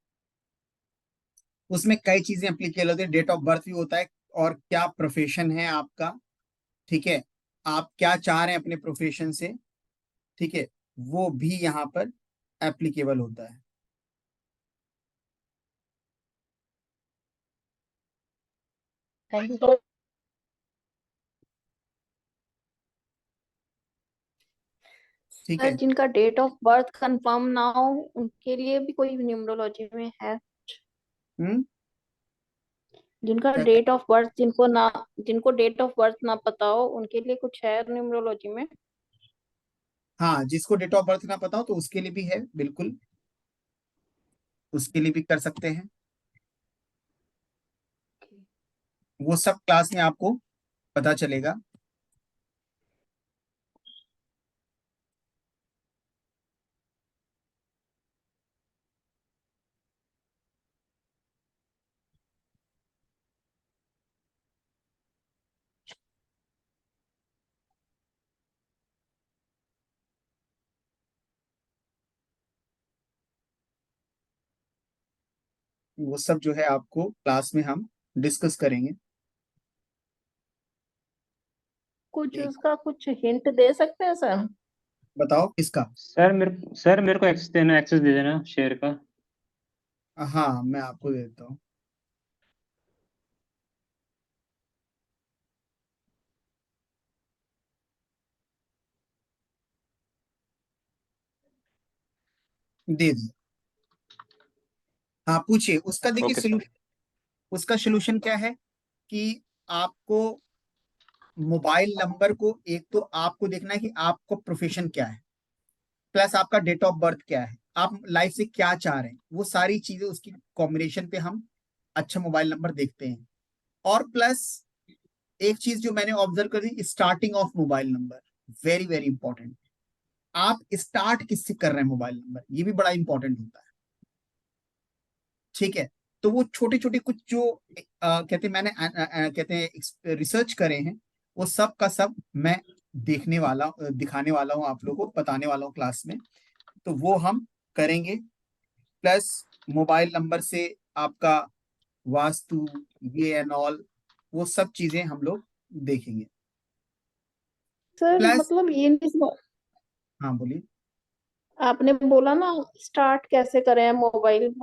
उसमें कई चीजें एप्लीकेबल होती है, डेट ऑफ बर्थ भी होता है, और क्या प्रोफेशन है आपका, ठीक है, आप क्या चाह रहे हैं अपने प्रोफेशन से, ठीक है, वो भी यहाँ पर एप्लीकेबल होता है। Thank you sir. ठीक सर है। जिनका डेट ऑफ बर्थ कंफर्म ना हो उनके लिए भी कोई न्यूमरोलॉजी में है? हम्म। जिनका क्या- डेट ऑफ बर्थ जिनको डेट ऑफ बर्थ ना पता हो उनके लिए कुछ है न्यूमरोलॉजी में? हाँ, जिसको डेट ऑफ बर्थ ना पता हो तो उसके लिए भी है, बिल्कुल, उसके लिए भी कर सकते हैं। वो सब क्लास में आपको पता चलेगा। वो सब जो है आपको क्लास में हम डिस्कस करेंगे। कुछ एक, उसका कुछ हिंट दे सकते हैं सर? बताओ किसका? सर मेरे को एक्सेस दे देना शेयर का। हाँ, मैं आपको देता हूँ। दे दी। हाँ, पूछिए उसका। देखिए ओके सर। सोल्यूशन, उसका सोल्यूशन क्या है कि आपको मोबाइल नंबर को, एक तो आपको देखना है कि आपको प्रोफेशन क्या है, प्लस आपका डेट ऑफ बर्थ क्या है, आप लाइफ से क्या चाह रहे हैं, वो सारी चीजें उसकी कॉम्बिनेशन पे हम अच्छा मोबाइल नंबर देखते हैं। और प्लस एक चीज जो मैंने ऑब्जर्व करी, starting of mobile number, very very important. आप स्टार्ट किससे कर रहे हैं मोबाइल नंबर, ये भी बड़ा इंपॉर्टेंट होता है, ठीक है। तो वो छोटे छोटे कुछ जो कहते हैं, मैंने कहते हैं रिसर्च करे हैं, वो सब का सब मैं देखने वाला, दिखाने वाला हूँ आप लोगों को, बताने वाला हूँ क्लास में। तो वो हम करेंगे। प्लस मोबाइल नंबर से आपका वास्तु, ये एंड ऑल, वो सब चीजें हम लोग देखेंगे। सर प्लस मतलब ये नहीं हाँ बोलिए। आपने बोला ना स्टार्ट कैसे करें मोबाइल,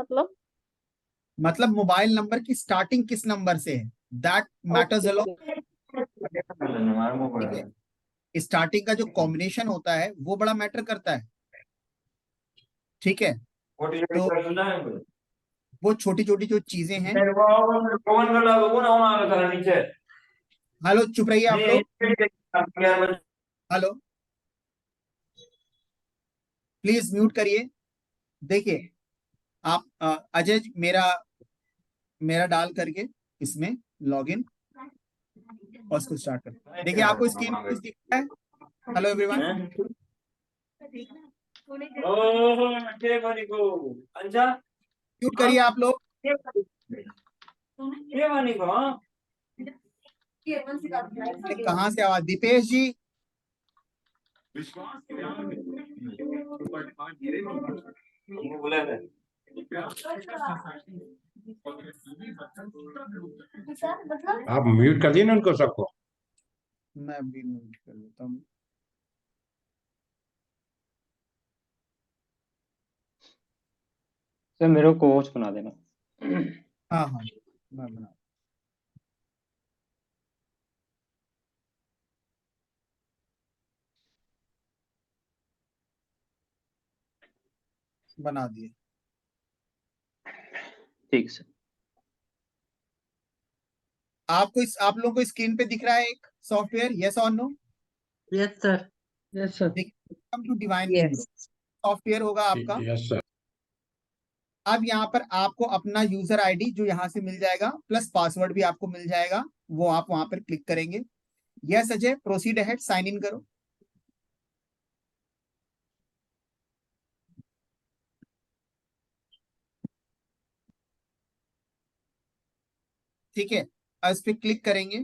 मतलब मोबाइल नंबर की स्टार्टिंग किस नंबर से है, दैट मैटर्स ओके। अलॉट। ठीक है, स्टार्टिंग का जो कॉम्बिनेशन होता है वो बड़ा मैटर करता है। ठीक है, तो वो छोटी छोटी जो चीजें हैं। हेलो, चुप रहिए आप लोग। हेलो, प्लीज म्यूट करिए। देखिए, आप अजय जी, मेरा मेरा डाल करके इसमें लॉगिन और उसको स्टार्ट कर। देखिए, आपको स्क्रीन पे कुछ दिख रहा है? हेलो एवरीवन, म्यूट करिए आप लोग। ये कहाँ से आवाज, दीपेश जी? आप म्यूट कर दिए ना उनको सबको। मैं भी म्यूट कर देता हूँ। सर मेरे को कोच बना देना। हाँ हाँ, मैं बना दिए। ठीक सर। आप लोगों को स्क्रीन पे दिख रहा है एक सॉफ्टवेयर, यस और no? Yes sir. Yes sir. Welcome to divine lingo software होगा आपका। Yes sir. अब यहाँ पर आपको अपना यूजर आईडी जो यहाँ से मिल जाएगा प्लस पासवर्ड भी आपको मिल जाएगा, वो आप वहां पर क्लिक करेंगे। Yes Ajay, proceed ahead, sign in करो। ठीक है, अब इस पे क्लिक करेंगे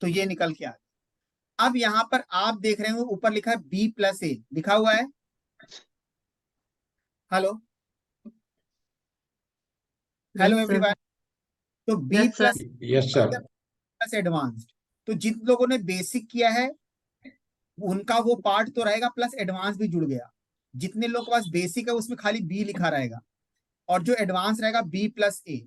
तो ये निकल के आ गया। अब यहाँ पर आप देख रहे हो ऊपर लिखा है B+A लिखा हुआ है। Hello, hello yes sir. Everyone. तो B yes sir. Plus yes sir. Plus advanced, तो जिन लोगों ने बेसिक किया है उनका वो पार्ट तो रहेगा, प्लस एडवांस भी जुड़ गया। जितने लोग के पास बेसिक है उसमें खाली बी लिखा रहेगा, और जो एडवांस रहेगा B+A।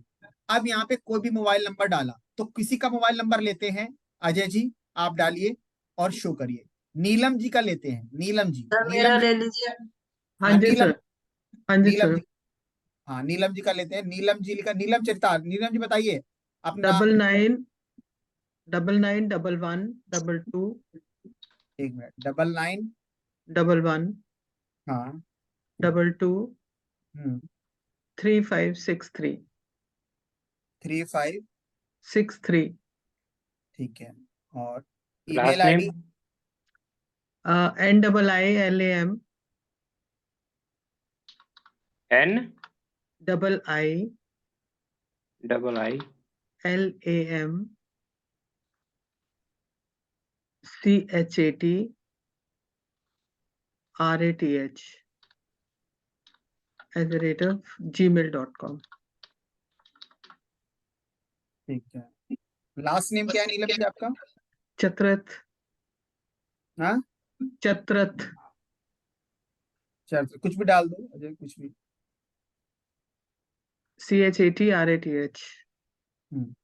अब यहाँ पे कोई भी मोबाइल नंबर डाला तो किसी का मोबाइल नंबर लेते हैं। अजय जी आप डालिए और शो करिए। नीलम जी का लेते हैं, नीलम जी, सर मेरा नीलम जी। ले लीजिए। हाँ हाँ जी नीलम, सर। हाँ जी नीलम सर। जी। हाँ नीलम जी का लेते हैं। नीलम जी लिखा, नीलम चरितार। नीलम जी बताइए अपना। 99991122 एक मिनट, 99। 11 हाँ। 22 हम्म। 3563 35। 63। ठीक है, और email last name ID. NIILAM N II II LAM CHAT RATH @gmail.com। ठीक है, लास्ट नेम क्या है नीलम जी आपका? चत्रथ। हाँ, चत्रथ। चल कुछ भी डाल दो अजय, कुछ भी। CHAT RATH। Hmm.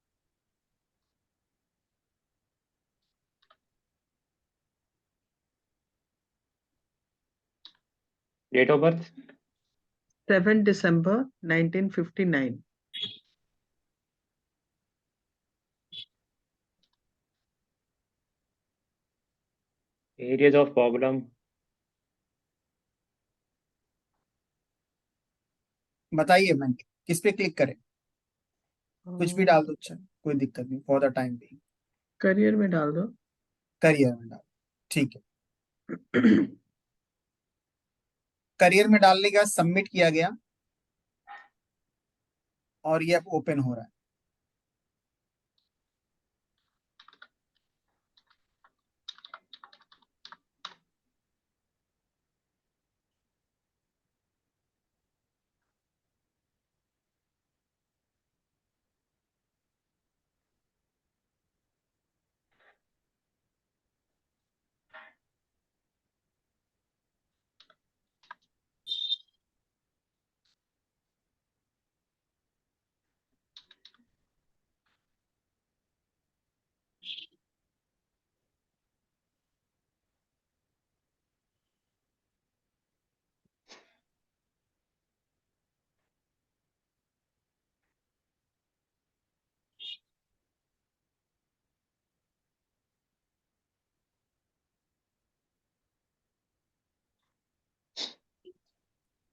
Date of birth 7 December 1959। Areas of problem बताइए, मैं किस पे क्लिक करें? कुछ भी डाल दो, अच्छा कोई दिक्कत नहीं, फॉर द टाइम भी। करियर में डाल दो। करियर में डाल, ठीक है। करियर में डालने के बाद सबमिट किया गया और ये अब ओपन हो रहा है।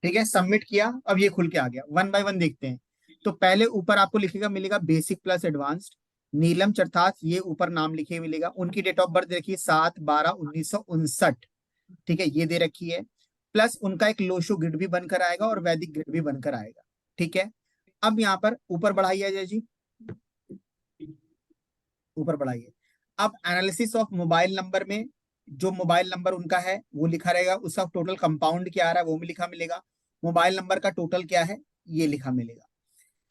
ठीक है, सबमिट किया, अब ये खुल के आ गया। वन बाय वन देखते हैं। तो पहले ऊपर आपको लिखेगा मिलेगा बेसिक प्लस एडवांस्ड, नीलम चरथास, ये ऊपर नाम लिखे मिलेगा। उनकी डेट ऑफ बर्थ देखिए 7/12/1959, ठीक है, ये दे रखी है। प्लस उनका एक लोशो ग्रिड भी बनकर आएगा और वैदिक ग्रिड भी बनकर आएगा, ठीक है। अब यहाँ पर ऊपर बढ़ाइए अजय जी, ऊपर बढ़ाइए। अब एनालिसिस ऑफ मोबाइल नंबर में जो मोबाइल नंबर उनका है वो लिखा रहेगा, उसका टोटल कंपाउंड क्या आ रहा है वो भी लिखा मिलेगा, मोबाइल नंबर का टोटल क्या है ये लिखा मिलेगा,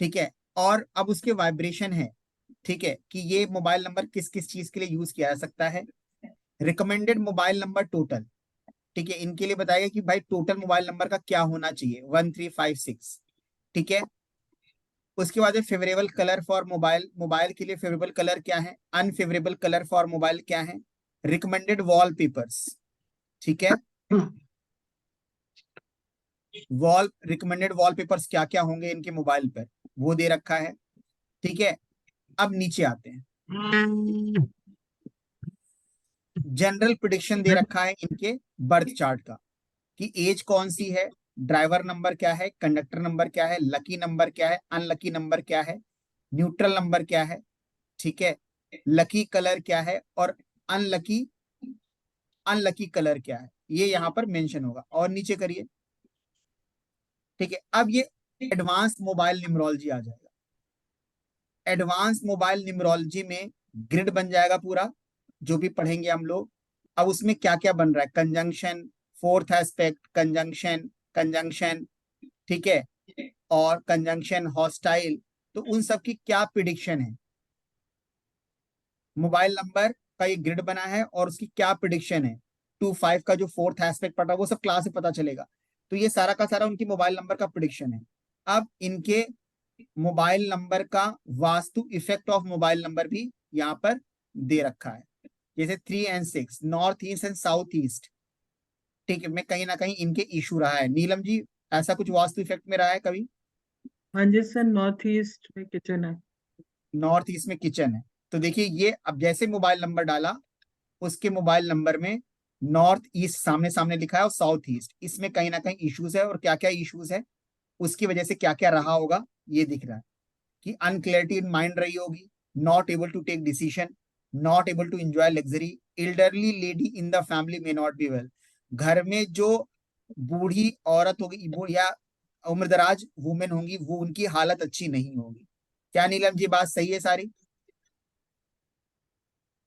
ठीक है। और अब उसके वाइब्रेशन है, ठीक है, कि ये मोबाइल नंबर किस किस चीज के लिए यूज किया जा सकता है। रिकमेंडेड मोबाइल नंबर टोटल, ठीक है, इनके लिए बताएगा कि भाई टोटल मोबाइल नंबर का क्या होना चाहिए 1356, ठीक है। उसके बाद favourable colour for mobile, mobile के लिए फेवरेबल कलर क्या है, अनफेवरेबल कलर फॉर मोबाइल क्या है, रिकमेंडेड वॉलपेपर्स, ठीक है, रिकमेंडेड वॉलपेपर्स क्या क्या होंगे इनके मोबाइल पर वो दे रखा है, ठीक है। अब नीचे आते हैं, जनरल प्रिडिक्शन दे रखा है इनके बर्थ चार्ट का, कि एज कौन सी है, ड्राइवर नंबर क्या है, कंडक्टर नंबर क्या है, लकी नंबर क्या है, अनलकी नंबर क्या है, न्यूट्रल नंबर क्या है, ठीक है, लकी कलर क्या है और अनलकी अनलकी कलर क्या है, ये यहाँ पर मेंशन होगा। और नीचे करिए, ठीक है। अब ये एडवांस मोबाइल न्यूमरोलॉजी आ जाएगा। एडवांस मोबाइल न्यूमरोलॉजी में ग्रिड बन जाएगा पूरा, जो भी पढ़ेंगे हम लोग। अब उसमें क्या क्या बन रहा है, conjunction, fourth aspect, conjunction, conjunction, ठीक है, और कंजंक्शन, हॉस्टाइल, तो उन सब की क्या प्रिडिक्शन है, मोबाइल नंबर का ये ग्रिड बना है और उसकी क्या प्रिडिक्शन है, 2-5 का जो फोर्थ एस्पेक्ट पढ़ा वो सब क्लास में पता चलेगा। तो ये सारा का सारा उनकी मोबाइल नंबर का प्रिडिक्शन है। अब इनके मोबाइल नंबर का vastu effect of mobile number भी यहाँ पर दे रखा है, जैसे 3 और 6, north east and south east, ठीक है, में कहीं ना कहीं इनके इशू रहा है। नीलम जी, ऐसा कुछ वास्तु इफेक्ट में रहा है कभी? हाँ जी सर, नॉर्थ ईस्ट में किचन है। नॉर्थ ईस्ट में किचन है, तो देखिए ये अब जैसे मोबाइल नंबर डाला उसके मोबाइल नंबर में नॉर्थ ईस्ट सामने सामने लिखा है और साउथ ईस्ट, इसमें कहीं ना कहीं इश्यूज है। और क्या क्या इश्यूज है, उसकी वजह से क्या क्या रहा होगा ये दिख रहा है, कि अनक्लैरिटी इन माइंड रही होगी, not able to take decision, not able to enjoy luxury, elderly lady in the family may not be well, घर में जो बूढ़ी औरत होगी या उम्रदराज वुमेन होंगी वो उनकी हालत अच्छी नहीं होगी। क्या नीलम जी बात सही है सारी?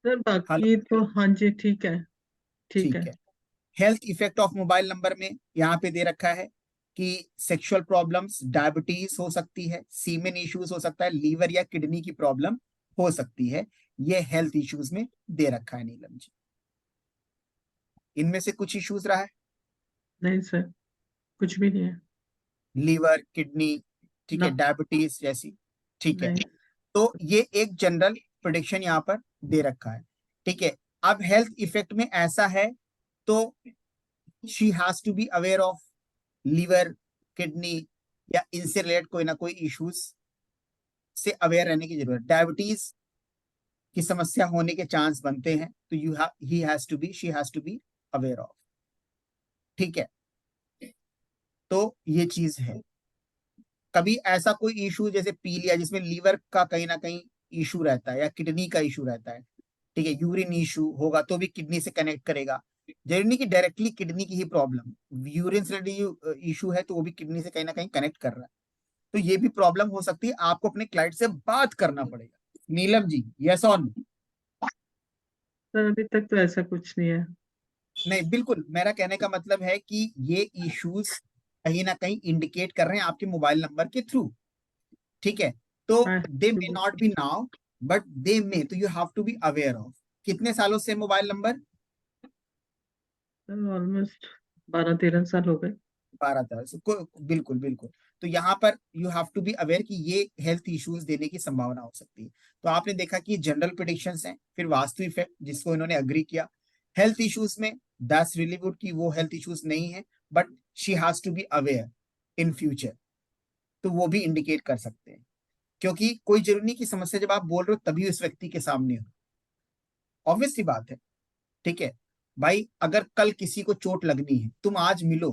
सर बाकी तो हाँ जी ठीक है, ठीक ठीक है। है। Health effect of mobile number में यहाँ पे दे रखा है कि सेक्सुअल प्रॉब्लम्स, डायबिटीज हो सकती है, सीमेन इश्यूज हो सकता है, लीवर या किडनी की प्रॉब्लम हो सकती है, ये हेल्थ इश्यूज में दे रखा है नीलम जी। इनमें से कुछ इश्यूज रहा है? नहीं सर, कुछ भी नहीं है। लीवर, किडनी, ठीक है, ना, डायबिटीज जैसी, ठीक है। नहीं। तो ये एक जनरल प्रेडिक्शन यहाँ पर दे रखा है, ठीक है। अब हेल्थ इफेक्ट में ऐसा है तो she has to be aware of liver, kidney या इनसे रिलेटेड कोई ना कोई इश्यूज से अवेयर रहने की जरूरत। डायबिटीज की समस्या होने के चांस बनते हैं, तो he has to be, she has to be aware of, ठीक है। तो ये चीज है। कभी ऐसा कोई इशू जैसे पी लिया जिसमें लीवर का कहीं ना कहीं इशू रहता है या किडनी का इशू रहता है, ठीक है, यूरिन इशू होगा तो भी किडनी से कनेक्ट करेगा, जरूरी नहीं कि डायरेक्टली किडनी की ही प्रॉब्लम, यूरिन से इशू है तो वो भी किडनी से कहीं ना कहीं कनेक्ट कर रहा है, तो ये भी प्रॉब्लम हो सकती है। आपको अपने क्लाइंट से बात करना पड़ेगा। नीलम जी, यस और नो? सर अभी तक तो ऐसा कुछ नहीं है। नहीं, बिल्कुल, मेरा कहने का मतलब है कि ये इश्यूज कहीं ना कहीं इंडिकेट कर रहे हैं आपके मोबाइल नंबर के थ्रू, ठीक है। तो हाँ, they may not be now but they may, तो you have to be aware of. कितने सालों से मोबाइल नंबर? सर ऑलमोस्ट 12-13 साल हो गए। 12 से बिल्कुल बिल्कुल। तो यहाँ पर you have to be aware कि ये हेल्थ इश्यूज देने की संभावना हो सकती है। तो आपने देखा कि जनरल प्रेडिक्शंस हैं, फिर वास्तु इफेक्ट जिसको इन्होंने अग्री किया। हेल्थ इश्यूज में दैट्स रियली गुड कि वो हेल्थ इश्यूज नहीं है but she has to be aware in future, तो वो भी इंडिकेट कर सकते हैं। क्योंकि कोई जरूरी नहीं कि समस्या जब आप बोल रहे हो तभी उस व्यक्ति के सामने हो, ऑब्वियस सी बात है, ठीक है। भाई अगर कल किसी को चोट लगनी है, तुम आज मिलो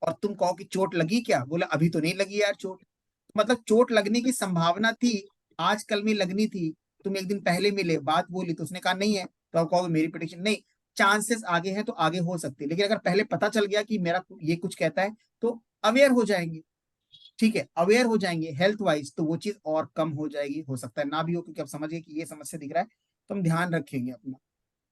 और तुम कहो कि चोट लगी क्या, बोले अभी तो नहीं लगी यार चोट, मतलब चोट लगने की संभावना थी, आज कल में लगनी थी, तुम एक दिन पहले मिले बात बोली तो उसने कहा नहीं है, तो आप कहोगे मेरी प्रेडिक्शन नहीं, चांसेस आगे हैं तो आगे हो सकती है, लेकिन अगर पहले पता चल गया कि मेरा ये कुछ कहता है तो अवेयर हो जाएंगे। ठीक है, अवेयर हो जाएंगे हेल्थ वाइज, तो वो चीज और कम हो जाएगी, हो सकता है ना भी हो, क्योंकि अब समझ गए कि ये समस्या दिख रहा है, तो हम ध्यान रखेंगे अपना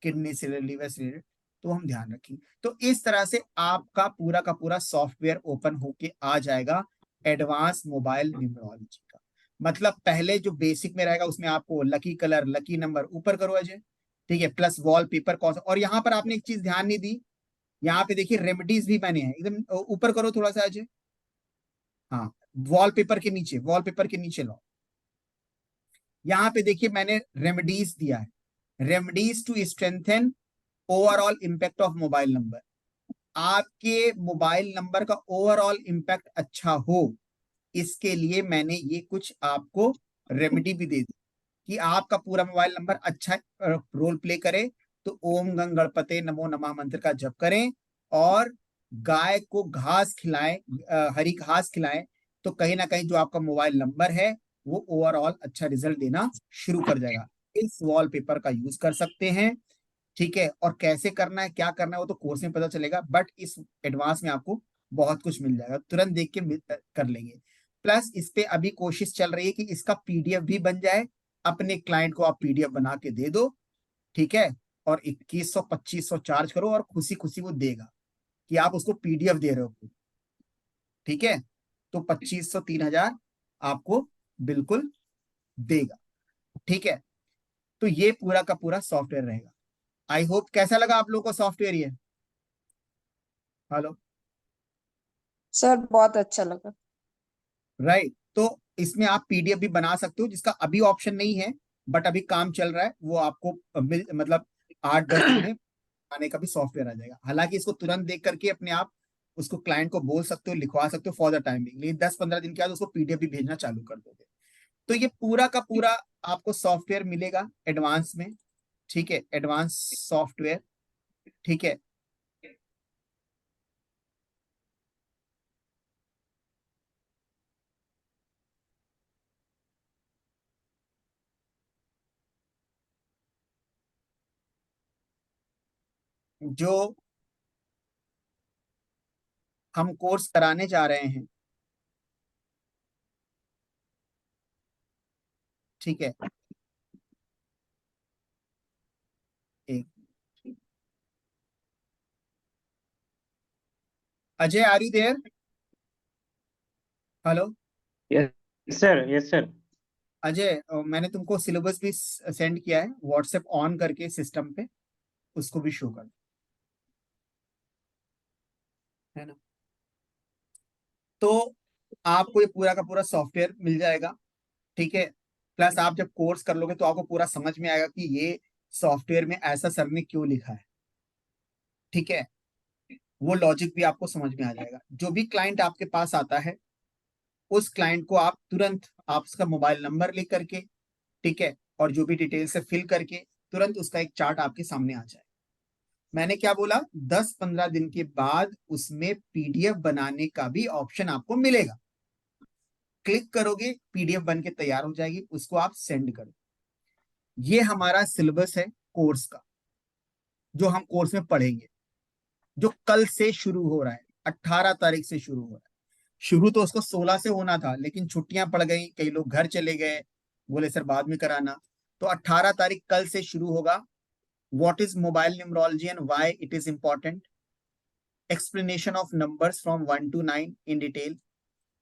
किडनी से रिलेटेड, लीवर से रिलेटेड, तो हम ध्यान रखेंगे। तो इस तरह से आपका पूरा का पूरा सॉफ्टवेयर ओपन होके आ जाएगा एडवांस मोबाइल न्यूमरोलॉजी का। मतलब पहले जो बेसिक में रहेगा उसमें आपको लकी कलर, लकी नंबर ऊपर करो अजय, ठीक है, प्लस वॉलपेपर कौन सा, और यहाँ पर आपने एक चीज ध्यान नहीं दी, यहाँ पे देखिए रेमेडीज भी मैंने है, एकदम ऊपर करो थोड़ा सा अजय, हाँ वॉलपेपर के नीचे, वॉलपेपर के नीचे लो, यहाँ पे देखिए मैंने रेमेडीज दिया है, remedies to strengthen overall impact of mobile number. आपके मोबाइल नंबर का ओवरऑल इंपैक्ट अच्छा हो, इसके लिए मैंने ये कुछ आपको रेमेडी भी दे दी कि आपका पूरा मोबाइल नंबर अच्छा रोल प्ले करे, तो ओम गंग गणपते नमो नमः मंत्र का जप करें और गाय को घास खिलाएं, हरी घास खिलाएं, तो कहीं ना कहीं जो आपका मोबाइल नंबर है वो ओवरऑल अच्छा रिजल्ट देना शुरू कर जाएगा। इस वॉलपेपर का यूज कर सकते हैं, ठीक है, और कैसे करना है क्या करना है वो तो कोर्स में पता चलेगा, बट इस एडवांस में आपको बहुत कुछ मिल जाएगा, तुरंत देख के कर लेंगे। प्लस इस पे अभी कोशिश चल रही है कि इसका पीडीएफ भी बन जाए, अपने क्लाइंट को आप पीडीएफ बना के दे दो, ठीक है, और 2100-2500 चार्ज करो और खुशी खुशी वो देगा कि आप उसको पीडीएफ दे रहे हो, ठीक है, तो 2500-3000 आपको बिल्कुल देगा, ठीक है। तो ये पूरा का पूरा सॉफ्टवेयर रहेगा। आई होप, कैसा लगा आप लोगों को सॉफ्टवेयर ये? हेलो सर बहुत अच्छा लगा। राइट, तो इसमें आप पीडीएफ भी बना सकते हो, जिसका अभी ऑप्शन नहीं है, बट अभी काम चल रहा है, वो आपको मतलब 8-10 दिन में आने का भी सॉफ्टवेयर आ जाएगा। हालांकि इसको तुरंत देख करके अपने आप उसको क्लाइंट को बोल सकते हो, लिखवा सकते हो फॉर द टाइम बिंग, लेकिन 10-15 दिन के बाद उसको पीडीएफ भी भेजना चालू कर दोगे। तो ये पूरा का पूरा आपको सॉफ्टवेयर मिलेगा एडवांस में, ठीक है, एडवांस सॉफ्टवेयर, ठीक है। जो हम कोर्स कराने जा रहे हैं, ठीक है, एक Ajay, are you there? Hello yes sir, yes sir. Ajay, मैंने तुमको सिलेबस भी सेंड किया है व्हाट्सएप ऑन करके सिस्टम पे, उसको भी शो कर दो, है ना। तो आपको ये पूरा का पूरा सॉफ्टवेयर मिल जाएगा, ठीक है। प्लस आप जब कोर्स कर लोगे तो आपको पूरा समझ में आएगा कि ये सॉफ्टवेयर में ऐसा सर ने क्यों लिखा है, ठीक है, वो लॉजिक भी आपको समझ में आ जाएगा। जो भी क्लाइंट आपके पास आता है उस क्लाइंट को आप तुरंत, आप उसका मोबाइल नंबर लिख करके, ठीक है, और जो भी डिटेल से फिल करके तुरंत उसका एक चार्ट आपके सामने आ जाए। मैंने क्या बोला, 10-15 दिन के बाद उसमें पीडीएफ बनाने का भी ऑप्शन आपको मिलेगा, क्लिक करोगे पीडीएफ बन के तैयार हो जाएगी, उसको आप सेंड करो। ये हमारा सिलेबस है कोर्स का, जो हम कोर्स में पढ़ेंगे, जो कल से शुरू हो रहा है, 18 तारीख से शुरू हो रहा है। शुरू तो उसको 16 से होना था, लेकिन छुट्टियां पड़ गई, कई लोग घर चले गए, बोले सर बाद में कराना, तो 18 तारीख कल से शुरू होगा। What is mobile numerology and why it is important, explanation of numbers from 1 to 9 in detail,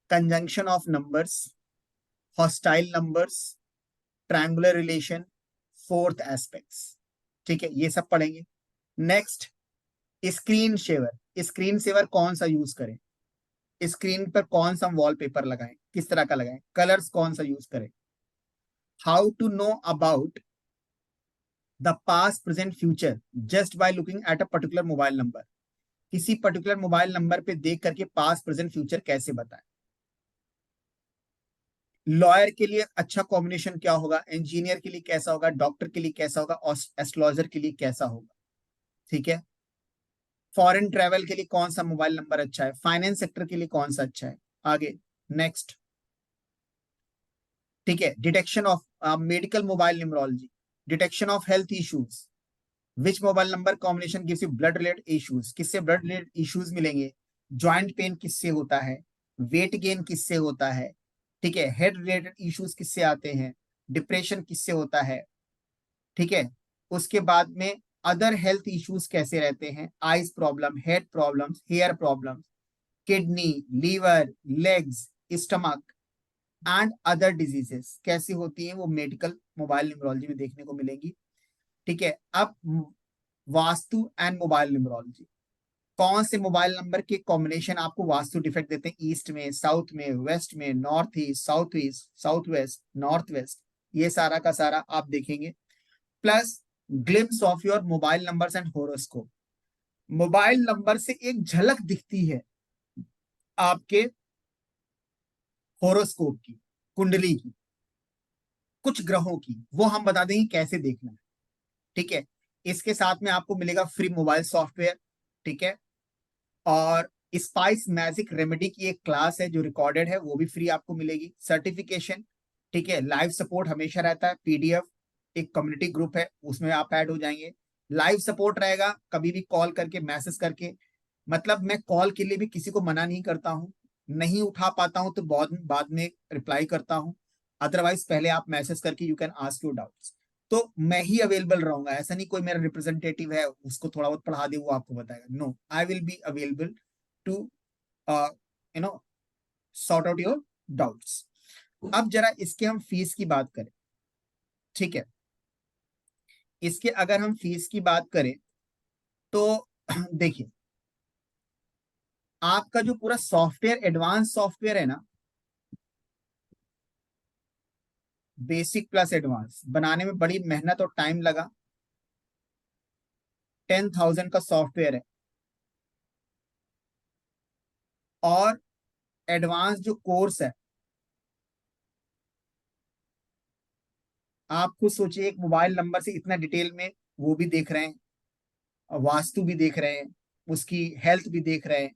conjunction of numbers, hostile numbers, triangular relation, fourth aspects, ठीक है, ये सब पढ़ेंगे। Next, screen saver, screen saver कौन सा यूज करें, screen पर कौन सा वॉलपेपर लगाएं, किस तरह का लगाएं, कलर्स कौन सा यूज करें, how to know about the past present future just by looking at a particular mobile number, किसी पर्टिकुलर मोबाइल नंबर पे देख करके पास्ट प्रेजेंट फ्यूचर कैसे बताएं। लॉयर के लिए अच्छा कॉम्बिनेशन क्या होगा, इंजीनियर के लिए कैसा होगा, डॉक्टर के लिए कैसा होगा, और एस्ट्रोलॉजर के लिए कैसा होगा, ठीक है। फॉरेन ट्रेवल के लिए कौन सा मोबाइल नंबर अच्छा है, फाइनेंस सेक्टर के लिए कौन सा अच्छा है। आगे नेक्स्ट, ठीक है, detection of medical mobile numerology, detection of health issues, which mobile number combination gives you blood related issues, किससे ब्लड रिलेटेड इश्यूज मिलेंगे, जॉइंट पेन किससे होता है, वेट गेन किससे होता है, ठीक है, हेड रिलेटेड इश्यूज किससे आते हैं, डिप्रेशन किससे होता है, ठीक है। उसके बाद में अदर हेल्थ इश्यूज कैसे रहते हैं, eyes problem, head problems, hair problems, kidney, liver, legs, stomach and other diseases कैसी होती हैं, वो मेडिकल मोबाइल न्यूमरोलॉजी में देखने को मिलेंगी, ठीक है। अब वास्तु एंड मोबाइल न्यूमरोलॉजी, कौन से मोबाइल नंबर के कॉम्बिनेशन आपको वास्तु डिफेक्ट देते हैं, ईस्ट में, साउथ में, वेस्ट में, north east, south west, north west, ये सारा का सारा आप देखेंगे। Plus glimpse of your mobile numbers and horoscope, mobile number से एक झलक दिखती है आपके होरोस्कोप की, कुंडली की, कुछ ग्रहों की, वो हम बता देंगे कैसे देखना है, ठीक है। इसके साथ में आपको मिलेगा फ्री मोबाइल सॉफ्टवेयर, ठीक है, और स्पाइस मैजिक रेमेडी की एक क्लास है जो रिकॉर्डेड है, वो भी फ्री आपको मिलेगी, सर्टिफिकेशन, ठीक है, लाइव सपोर्ट हमेशा रहता है, पीडीएफ, एक कम्युनिटी ग्रुप है उसमें आप ऐड हो जाएंगे, लाइव सपोर्ट रहेगा, कभी भी कॉल करके, मैसेज करके, मतलब मैं कॉल के लिए भी किसी को मना नहीं करता हूं, नहीं उठा पाता हूं तो बहुत बाद में रिप्लाई करता हूं, अदरवाइज पहले आप मैसेज करके you can ask your doubts. तो मैं ही अवेलेबल रहूंगा, ऐसा नहीं कोई मेरा रिप्रेजेंटेटिव है उसको थोड़ा बहुत पढ़ा दे वो आपको बताएगा, no, I will be available to sort out your doubts. अब जरा इसके हम फीस की बात करें, ठीक है, इसके अगर हम फीस की बात करें तो देखिए, आपका जो पूरा सॉफ्टवेयर, एडवांस सॉफ्टवेयर है ना, बेसिक प्लस एडवांस बनाने में बड़ी मेहनत और टाइम लगा, 10,000 का सॉफ्टवेयर है, और एडवांस जो कोर्स है, आप खुद सोचिए, एक मोबाइल नंबर से इतना डिटेल में वो भी देख रहे हैं, वास्तु भी देख रहे हैं, उसकी हेल्थ भी देख रहे हैं,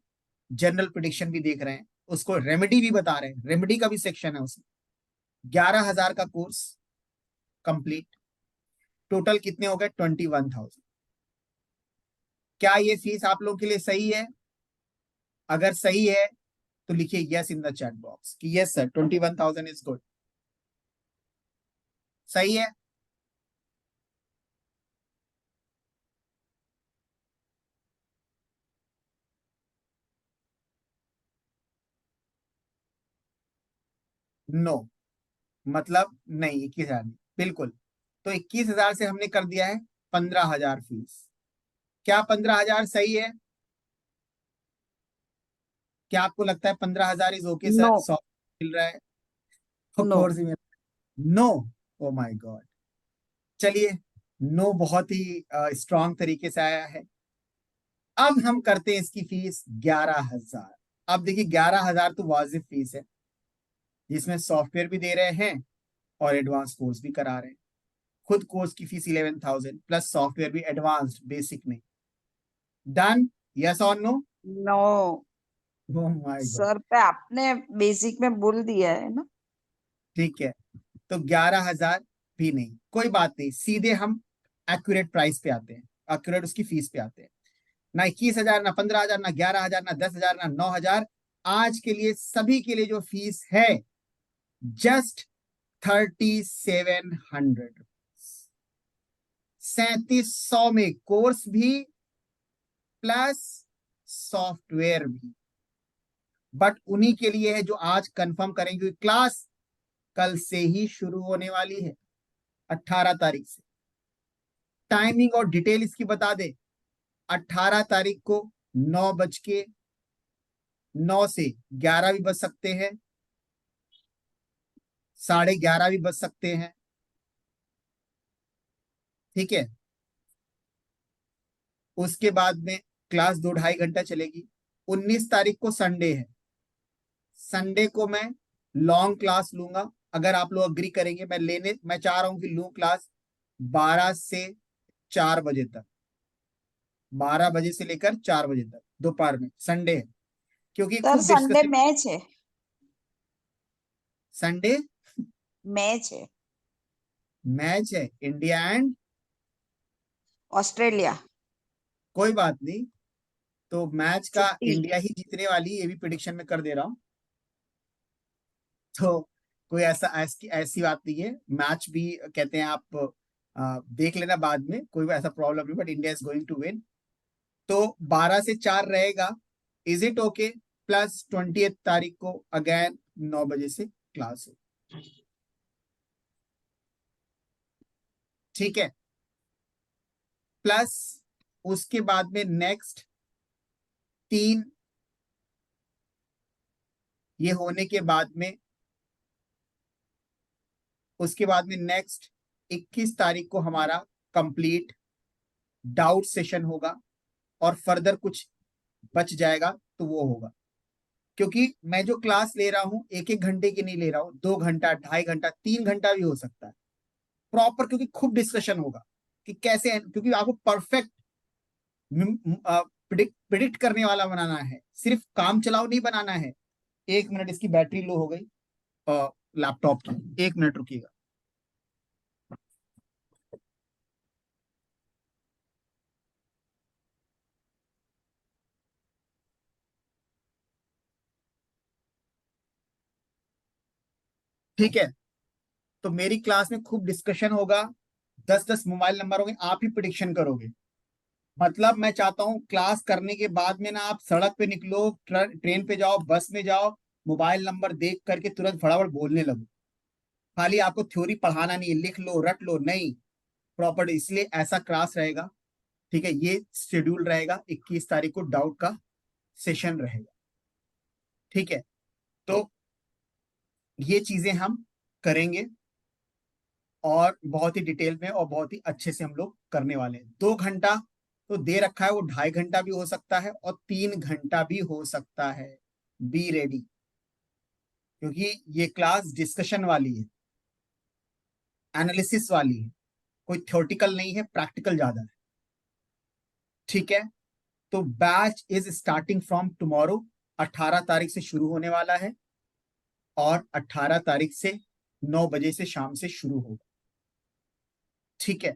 जनरल प्रिडिक्शन भी देख रहे हैं, उसको रेमेडी भी बता रहे हैं, रेमेडी का भी सेक्शन है उसमें। 11,000 का कोर्स कंप्लीट, टोटल कितने हो गए, 21,000। क्या ये फीस आप लोगों के लिए सही है? अगर सही है तो लिखिए yes in the chat box कि यस सर, 21,000 इज गुड, सही है। नो, मतलब नहीं, 21,000 नहीं, बिल्कुल। तो 21,000 से हमने कर दिया है 15,000 फीस। क्या 15,000 सही है? क्या आपको लगता है 15,000 इज ओके सर, नो 100 मिल रहा है? Of no course no, oh my God. चलिए, नो बहुत ही स्ट्रांग तरीके से आया है। अब हम करते हैं इसकी फीस 11,000। अब देखिए 11,000 तो वाजिब फीस है, जिसमें सॉफ्टवेयर भी दे रहे हैं और एडवांस कोर्स भी करा रहे हैं। खुद कोर्स की फीस 11,000 प्लस सॉफ्टवेयर भी एडवांस्ड, बेसिक नहीं। डन, यस और no? No oh my God, sir पे आपने बेसिक में बोल दिया है ना। ठीक है, तो 11,000 भी नहीं, कोई बात नहीं, सीधे हम एक्यूरेट प्राइस पे आते हैं, एक्यूरेट उसकी फीस पे आते हैं। ना 21,000, ना 15,000, ना 11,000, ना 10,000, ना 9,000। आज के लिए सभी के लिए जो फीस है जस्ट 3,700, 3,700 में कोर्स भी प्लस सॉफ्टवेयर भी। बट उन्हीं के लिए है जो आज कंफर्म करेंगे, क्योंकि क्लास कल से ही शुरू होने वाली है, 18 तारीख से। टाइमिंग और डिटेल इसकी बता दे, 18 तारीख को 9 से 11 भी बज सकते हैं, 11:30 भी बज सकते हैं, ठीक है। उसके बाद में क्लास 2-2.5 घंटा चलेगी। 19 तारीख को संडे है, संडे को मैं लॉन्ग क्लास लूंगा, अगर आप लोग अग्री करेंगे। मैं चाह रहा हूं कि लूं क्लास 12 से 4 बजे तक, 12 बजे से लेकर 4 बजे तक दोपहर में, संडे है, क्योंकि सर खूब संडे डिस्कशन। मैच है, संडे मैच है, मैच है इंडिया एंड, ऑस्ट्रेलिया, कोई बात नहीं, तो मैच का छुट्टी। इंडिया ही जीतने वाली, ये भी प्रिडिक्शन में कर दे रहा हूँ। तो कोई ऐसी बात नहीं है, मैच भी कहते हैं आप देख लेना बाद में, कोई ऐसा प्रॉब्लम नहीं, but India is going to win. तो 12 से 4 रहेगा, इज इट ओके? प्लस 20 तारीख को अगेन 9 बजे से क्लास है, ठीक है? प्लस उसके बाद में नेक्स्ट 3, ये होने के बाद में, उसके बाद में नेक्स्ट 21 तारीख को हमारा कंप्लीट डाउट सेशन होगा, और फर्दर कुछ बच जाएगा तो वो होगा। क्योंकि मैं जो क्लास ले रहा हूं 1-1 घंटे की नहीं ले रहा हूं, 2 घंटा, 2.5 घंटा, 3 घंटा भी हो सकता है प्रॉपर, क्योंकि खूब डिस्कशन होगा कि कैसे, क्योंकि आपको परफेक्ट प्रिडिक्ट करने वाला बनाना है, सिर्फ काम चलाओ नहीं बनाना है। 1 मिनट, इसकी बैटरी लो हो गई लैपटॉप की, 1 मिनट रुकिएगा। ठीक है, तो मेरी क्लास में खूब डिस्कशन होगा, 10-10 मोबाइल नंबर होंगे, आप ही प्रिडिक्शन करोगे। मतलब मैं चाहता हूं क्लास करने के बाद में ना आप सड़क पे निकलो, ट्रेन पे जाओ, बस में जाओ, मोबाइल नंबर देख करके तुरंत फटाफट बोलने लगो। खाली आपको थ्योरी पढ़ाना नहीं है, लिख लो रट लो, नहीं, प्रॉपर। इसलिए ऐसा क्लास रहेगा, ठीक है? ये शेड्यूल रहेगा, 21 तारीख को डाउट का सेशन रहेगा, ठीक है? तो ये चीजें हम करेंगे, और बहुत ही डिटेल में और बहुत ही अच्छे से हम लोग करने वाले हैं। 2 घंटा तो दे रखा है, वो 2.5 घंटा भी हो सकता है और 3 घंटा भी हो सकता है। बी रेडी, क्योंकि ये क्लास डिस्कशन वाली है, एनालिसिस वाली है, कोई थ्योरेटिकल नहीं है, प्रैक्टिकल ज्यादा है, ठीक है? तो batch is starting from tomorrow, 18 तारीख से शुरू होने वाला है, और 18 तारीख से 9 बजे से शाम से शुरू होगा, ठीक है?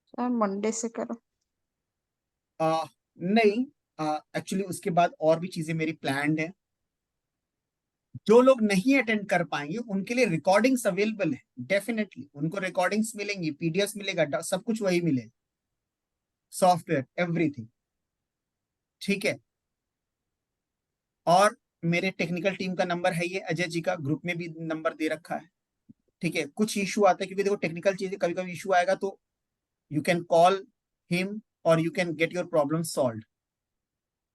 सर मंडे से करो। नहीं, एक्चुअली उसके बाद और भी चीजें मेरी प्लान्ड है। जो लोग नहीं अटेंड कर पाएंगे उनके लिए रिकॉर्डिंग्स अवेलेबल है, डेफिनेटली उनको रिकॉर्डिंग्स मिलेंगी, पीडीएफ मिलेगा, सब कुछ वही मिलेगा, सॉफ्टवेयर एवरीथिंग, ठीक है? और मेरे टेक्निकल टीम का नंबर है ये, अजय जी का ग्रुप में भी नंबर दे रखा है, ठीक है? कुछ इशू आता है, क्योंकि देखो टेक्निकल चीजें कभी कभी इशू आएगा, तो यू कैन कॉल हिम और you can get your problem solve.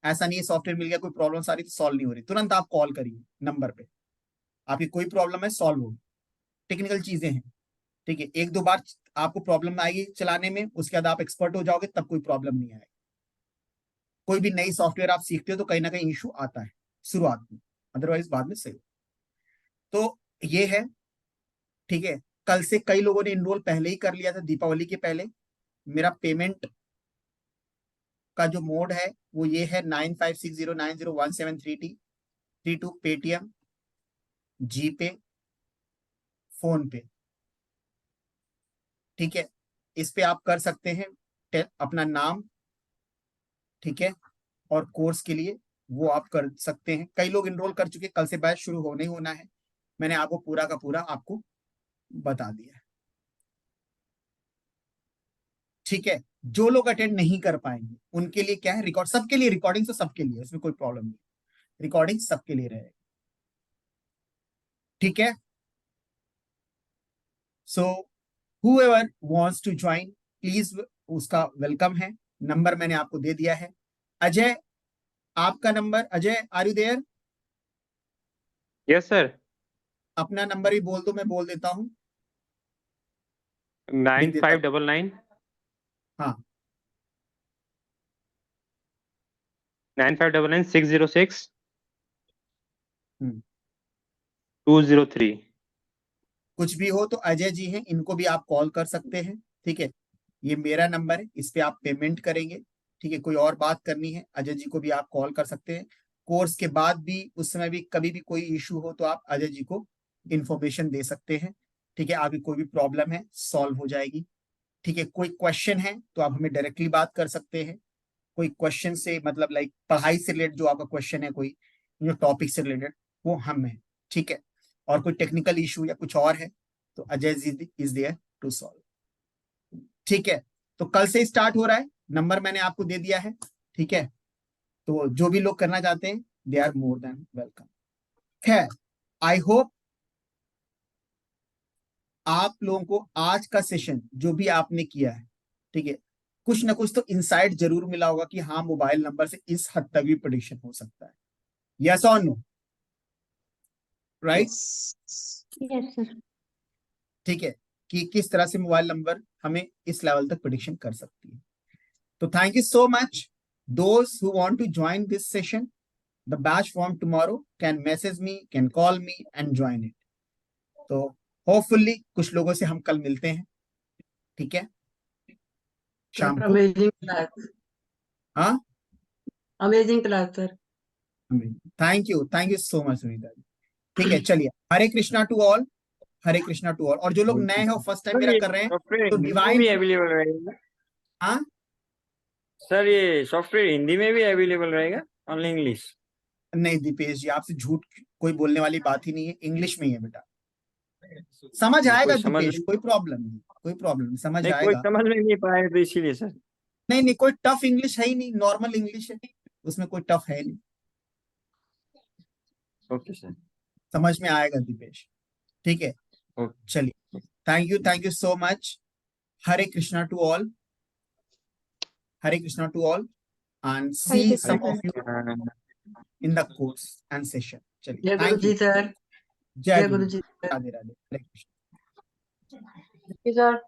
ऐसा नहीं है सॉफ्टवेयर मिल गया, कोई प्रॉब्लम सारी तो सॉल्व नहीं हो रही, तुरंत आप कॉल करिए नंबर पे, आपकी कोई प्रॉब्लम है सॉल्व होगी। टेक्निकल चीजें हैं, ठीक है? 1-2 बार आपको प्रॉब्लम आएगी चलाने में, उसके बाद आप एक्सपर्ट हो जाओगे, तब कोई प्रॉब्लम नहीं आएगी। कोई भी नई सॉफ्टवेयर आप सीखते हो तो कहीं ना कहीं इशू आता है शुरुआत में, अदरवाइज बाद में सही। तो ये है, ठीक है? कल से कई लोगों ने इनरोल पहले ही कर लिया था, दीपावली के पहले। मेरा पेमेंट का जो मोड है वो ये है, 9560901732 पेटीएम, जीपे, फोन पे, ठीक है? इस पे आप कर सकते हैं अपना नाम, ठीक है? और कोर्स के लिए वो आप कर सकते हैं। कई लोग इनरोल कर चुके, कल से बैच शुरू होने ही होना है, मैंने आपको पूरा का पूरा आपको बता दिया है, ठीक है? जो लोग अटेंड नहीं कर पाएंगे उनके लिए क्या है, रिकॉर्ड, सबके लिए रिकॉर्डिंग, तो सबके लिए, उसमें कोई प्रॉब्लम नहीं, रिकॉर्डिंग सबके लिए रहेगा, ठीक है? So whoever wants to join, please, उसका वेलकम है। नंबर मैंने आपको दे दिया है। अजय, आपका number, Ajay are you there? Yes sir. अपना नंबर भी बोल दो, मैं बोल देता हूँ, लिख देता हूँ। 9599 हाँ, 9599 606 हम्म, 203। कुछ भी हो तो अजय जी हैं, इनको भी आप कॉल कर सकते हैं, ठीक है। ये मेरा नंबर है, इस पे आप पेमेंट करेंगे, ठीक है। कोई और बात करनी है अजय जी को भी आप कॉल कर सकते हैं। कोर्स के बाद भी उस समय भी कभी भी कोई इशू हो तो आप अजय जी को इंफॉर्मेशन दे सकते हैं, ठीक है। आपकी कोई भी प्रॉब्लम है सॉल्व हो जाएगी, ठीक है। कोई क्वेश्चन है तो आप हमें डायरेक्टली बात कर सकते हैं। कोई क्वेश्चन से मतलब लाइक पढ़ाई से रिलेटेड जो आपका क्वेश्चन है, कोई जो टॉपिक से रिलेटेड, वो हम है, ठीक है। और कोई टेक्निकल इशू या कुछ और है तो Ajay ji is there to solve, ठीक है। तो कल से स्टार्ट हो रहा है, नंबर मैंने आपको दे दिया है, ठीक है। तो जो भी लोग करना चाहते हैं they are more than welcome. खैर, आई होप आप लोगों को आज का सेशन जो भी आपने किया है, ठीक है, कुछ ना कुछ तो इंसाइट जरूर मिला होगा कि हाँ मोबाइल नंबर से इस हद तक भी प्रेडिक्शन हो सकता है। यस और नो? Right, yes sir. ठीक है, कि किस तरह से मोबाइल नंबर हमें इस लेवल तक प्रेडिक्शन कर सकती है। तो thank you so much. Those who want to join this session, the batch from tomorrow can message me, can call me and join it. तो होपफुली कुछ लोगों से हम कल मिलते हैं, ठीक है, शाम को। अमेजिंग क्लास, हाँ, amazing class sir. Thank you so much Sunita ji. ठीक है, चलिए, Hare Krishna to all, Hare Krishna to all. और जो लोग नए हैं फर्स्ट टाइम सर मेरा ये कर रहे हैं सॉफ्टवेयर तो हिंदी में डिवाइन, भी अवेलेबल रहेगा? हाँ सर ये सॉफ्टवेयर हिंदी में भी अवेलेबल रहेगा, ओनली इंग्लिश? नहीं दीपेश जी, आपसे झूठ कोई बोलने वाली बात ही नहीं है, इंग्लिश में ही है बेटा। समझ आएगा कोई समझ दीपेश, कोई प्रॉब्लम नहीं, कोई प्रॉब्लम नहीं, समझ नहीं, कोई आएगा। समझ में नहीं पाया तो इसीलिए सर। नहीं नहीं, कोई टफ इंग्लिश है ही नहीं, नॉर्मल इंग्लिश है, उसमें कोई टफ है नहीं, ओके सर। समझ में आएगा दीपेश, ठीक है। ओके। चलिए, thank you so much. Hare Krishna to all, Hare Krishna to all, and Hare see Krishna some of you in the course and session. चलिए, जय गुरु थैंक जी यू। सर। जय जय गुरु गुरु जी, जी सर। राधे राधे, हरे कृष्ण। सर।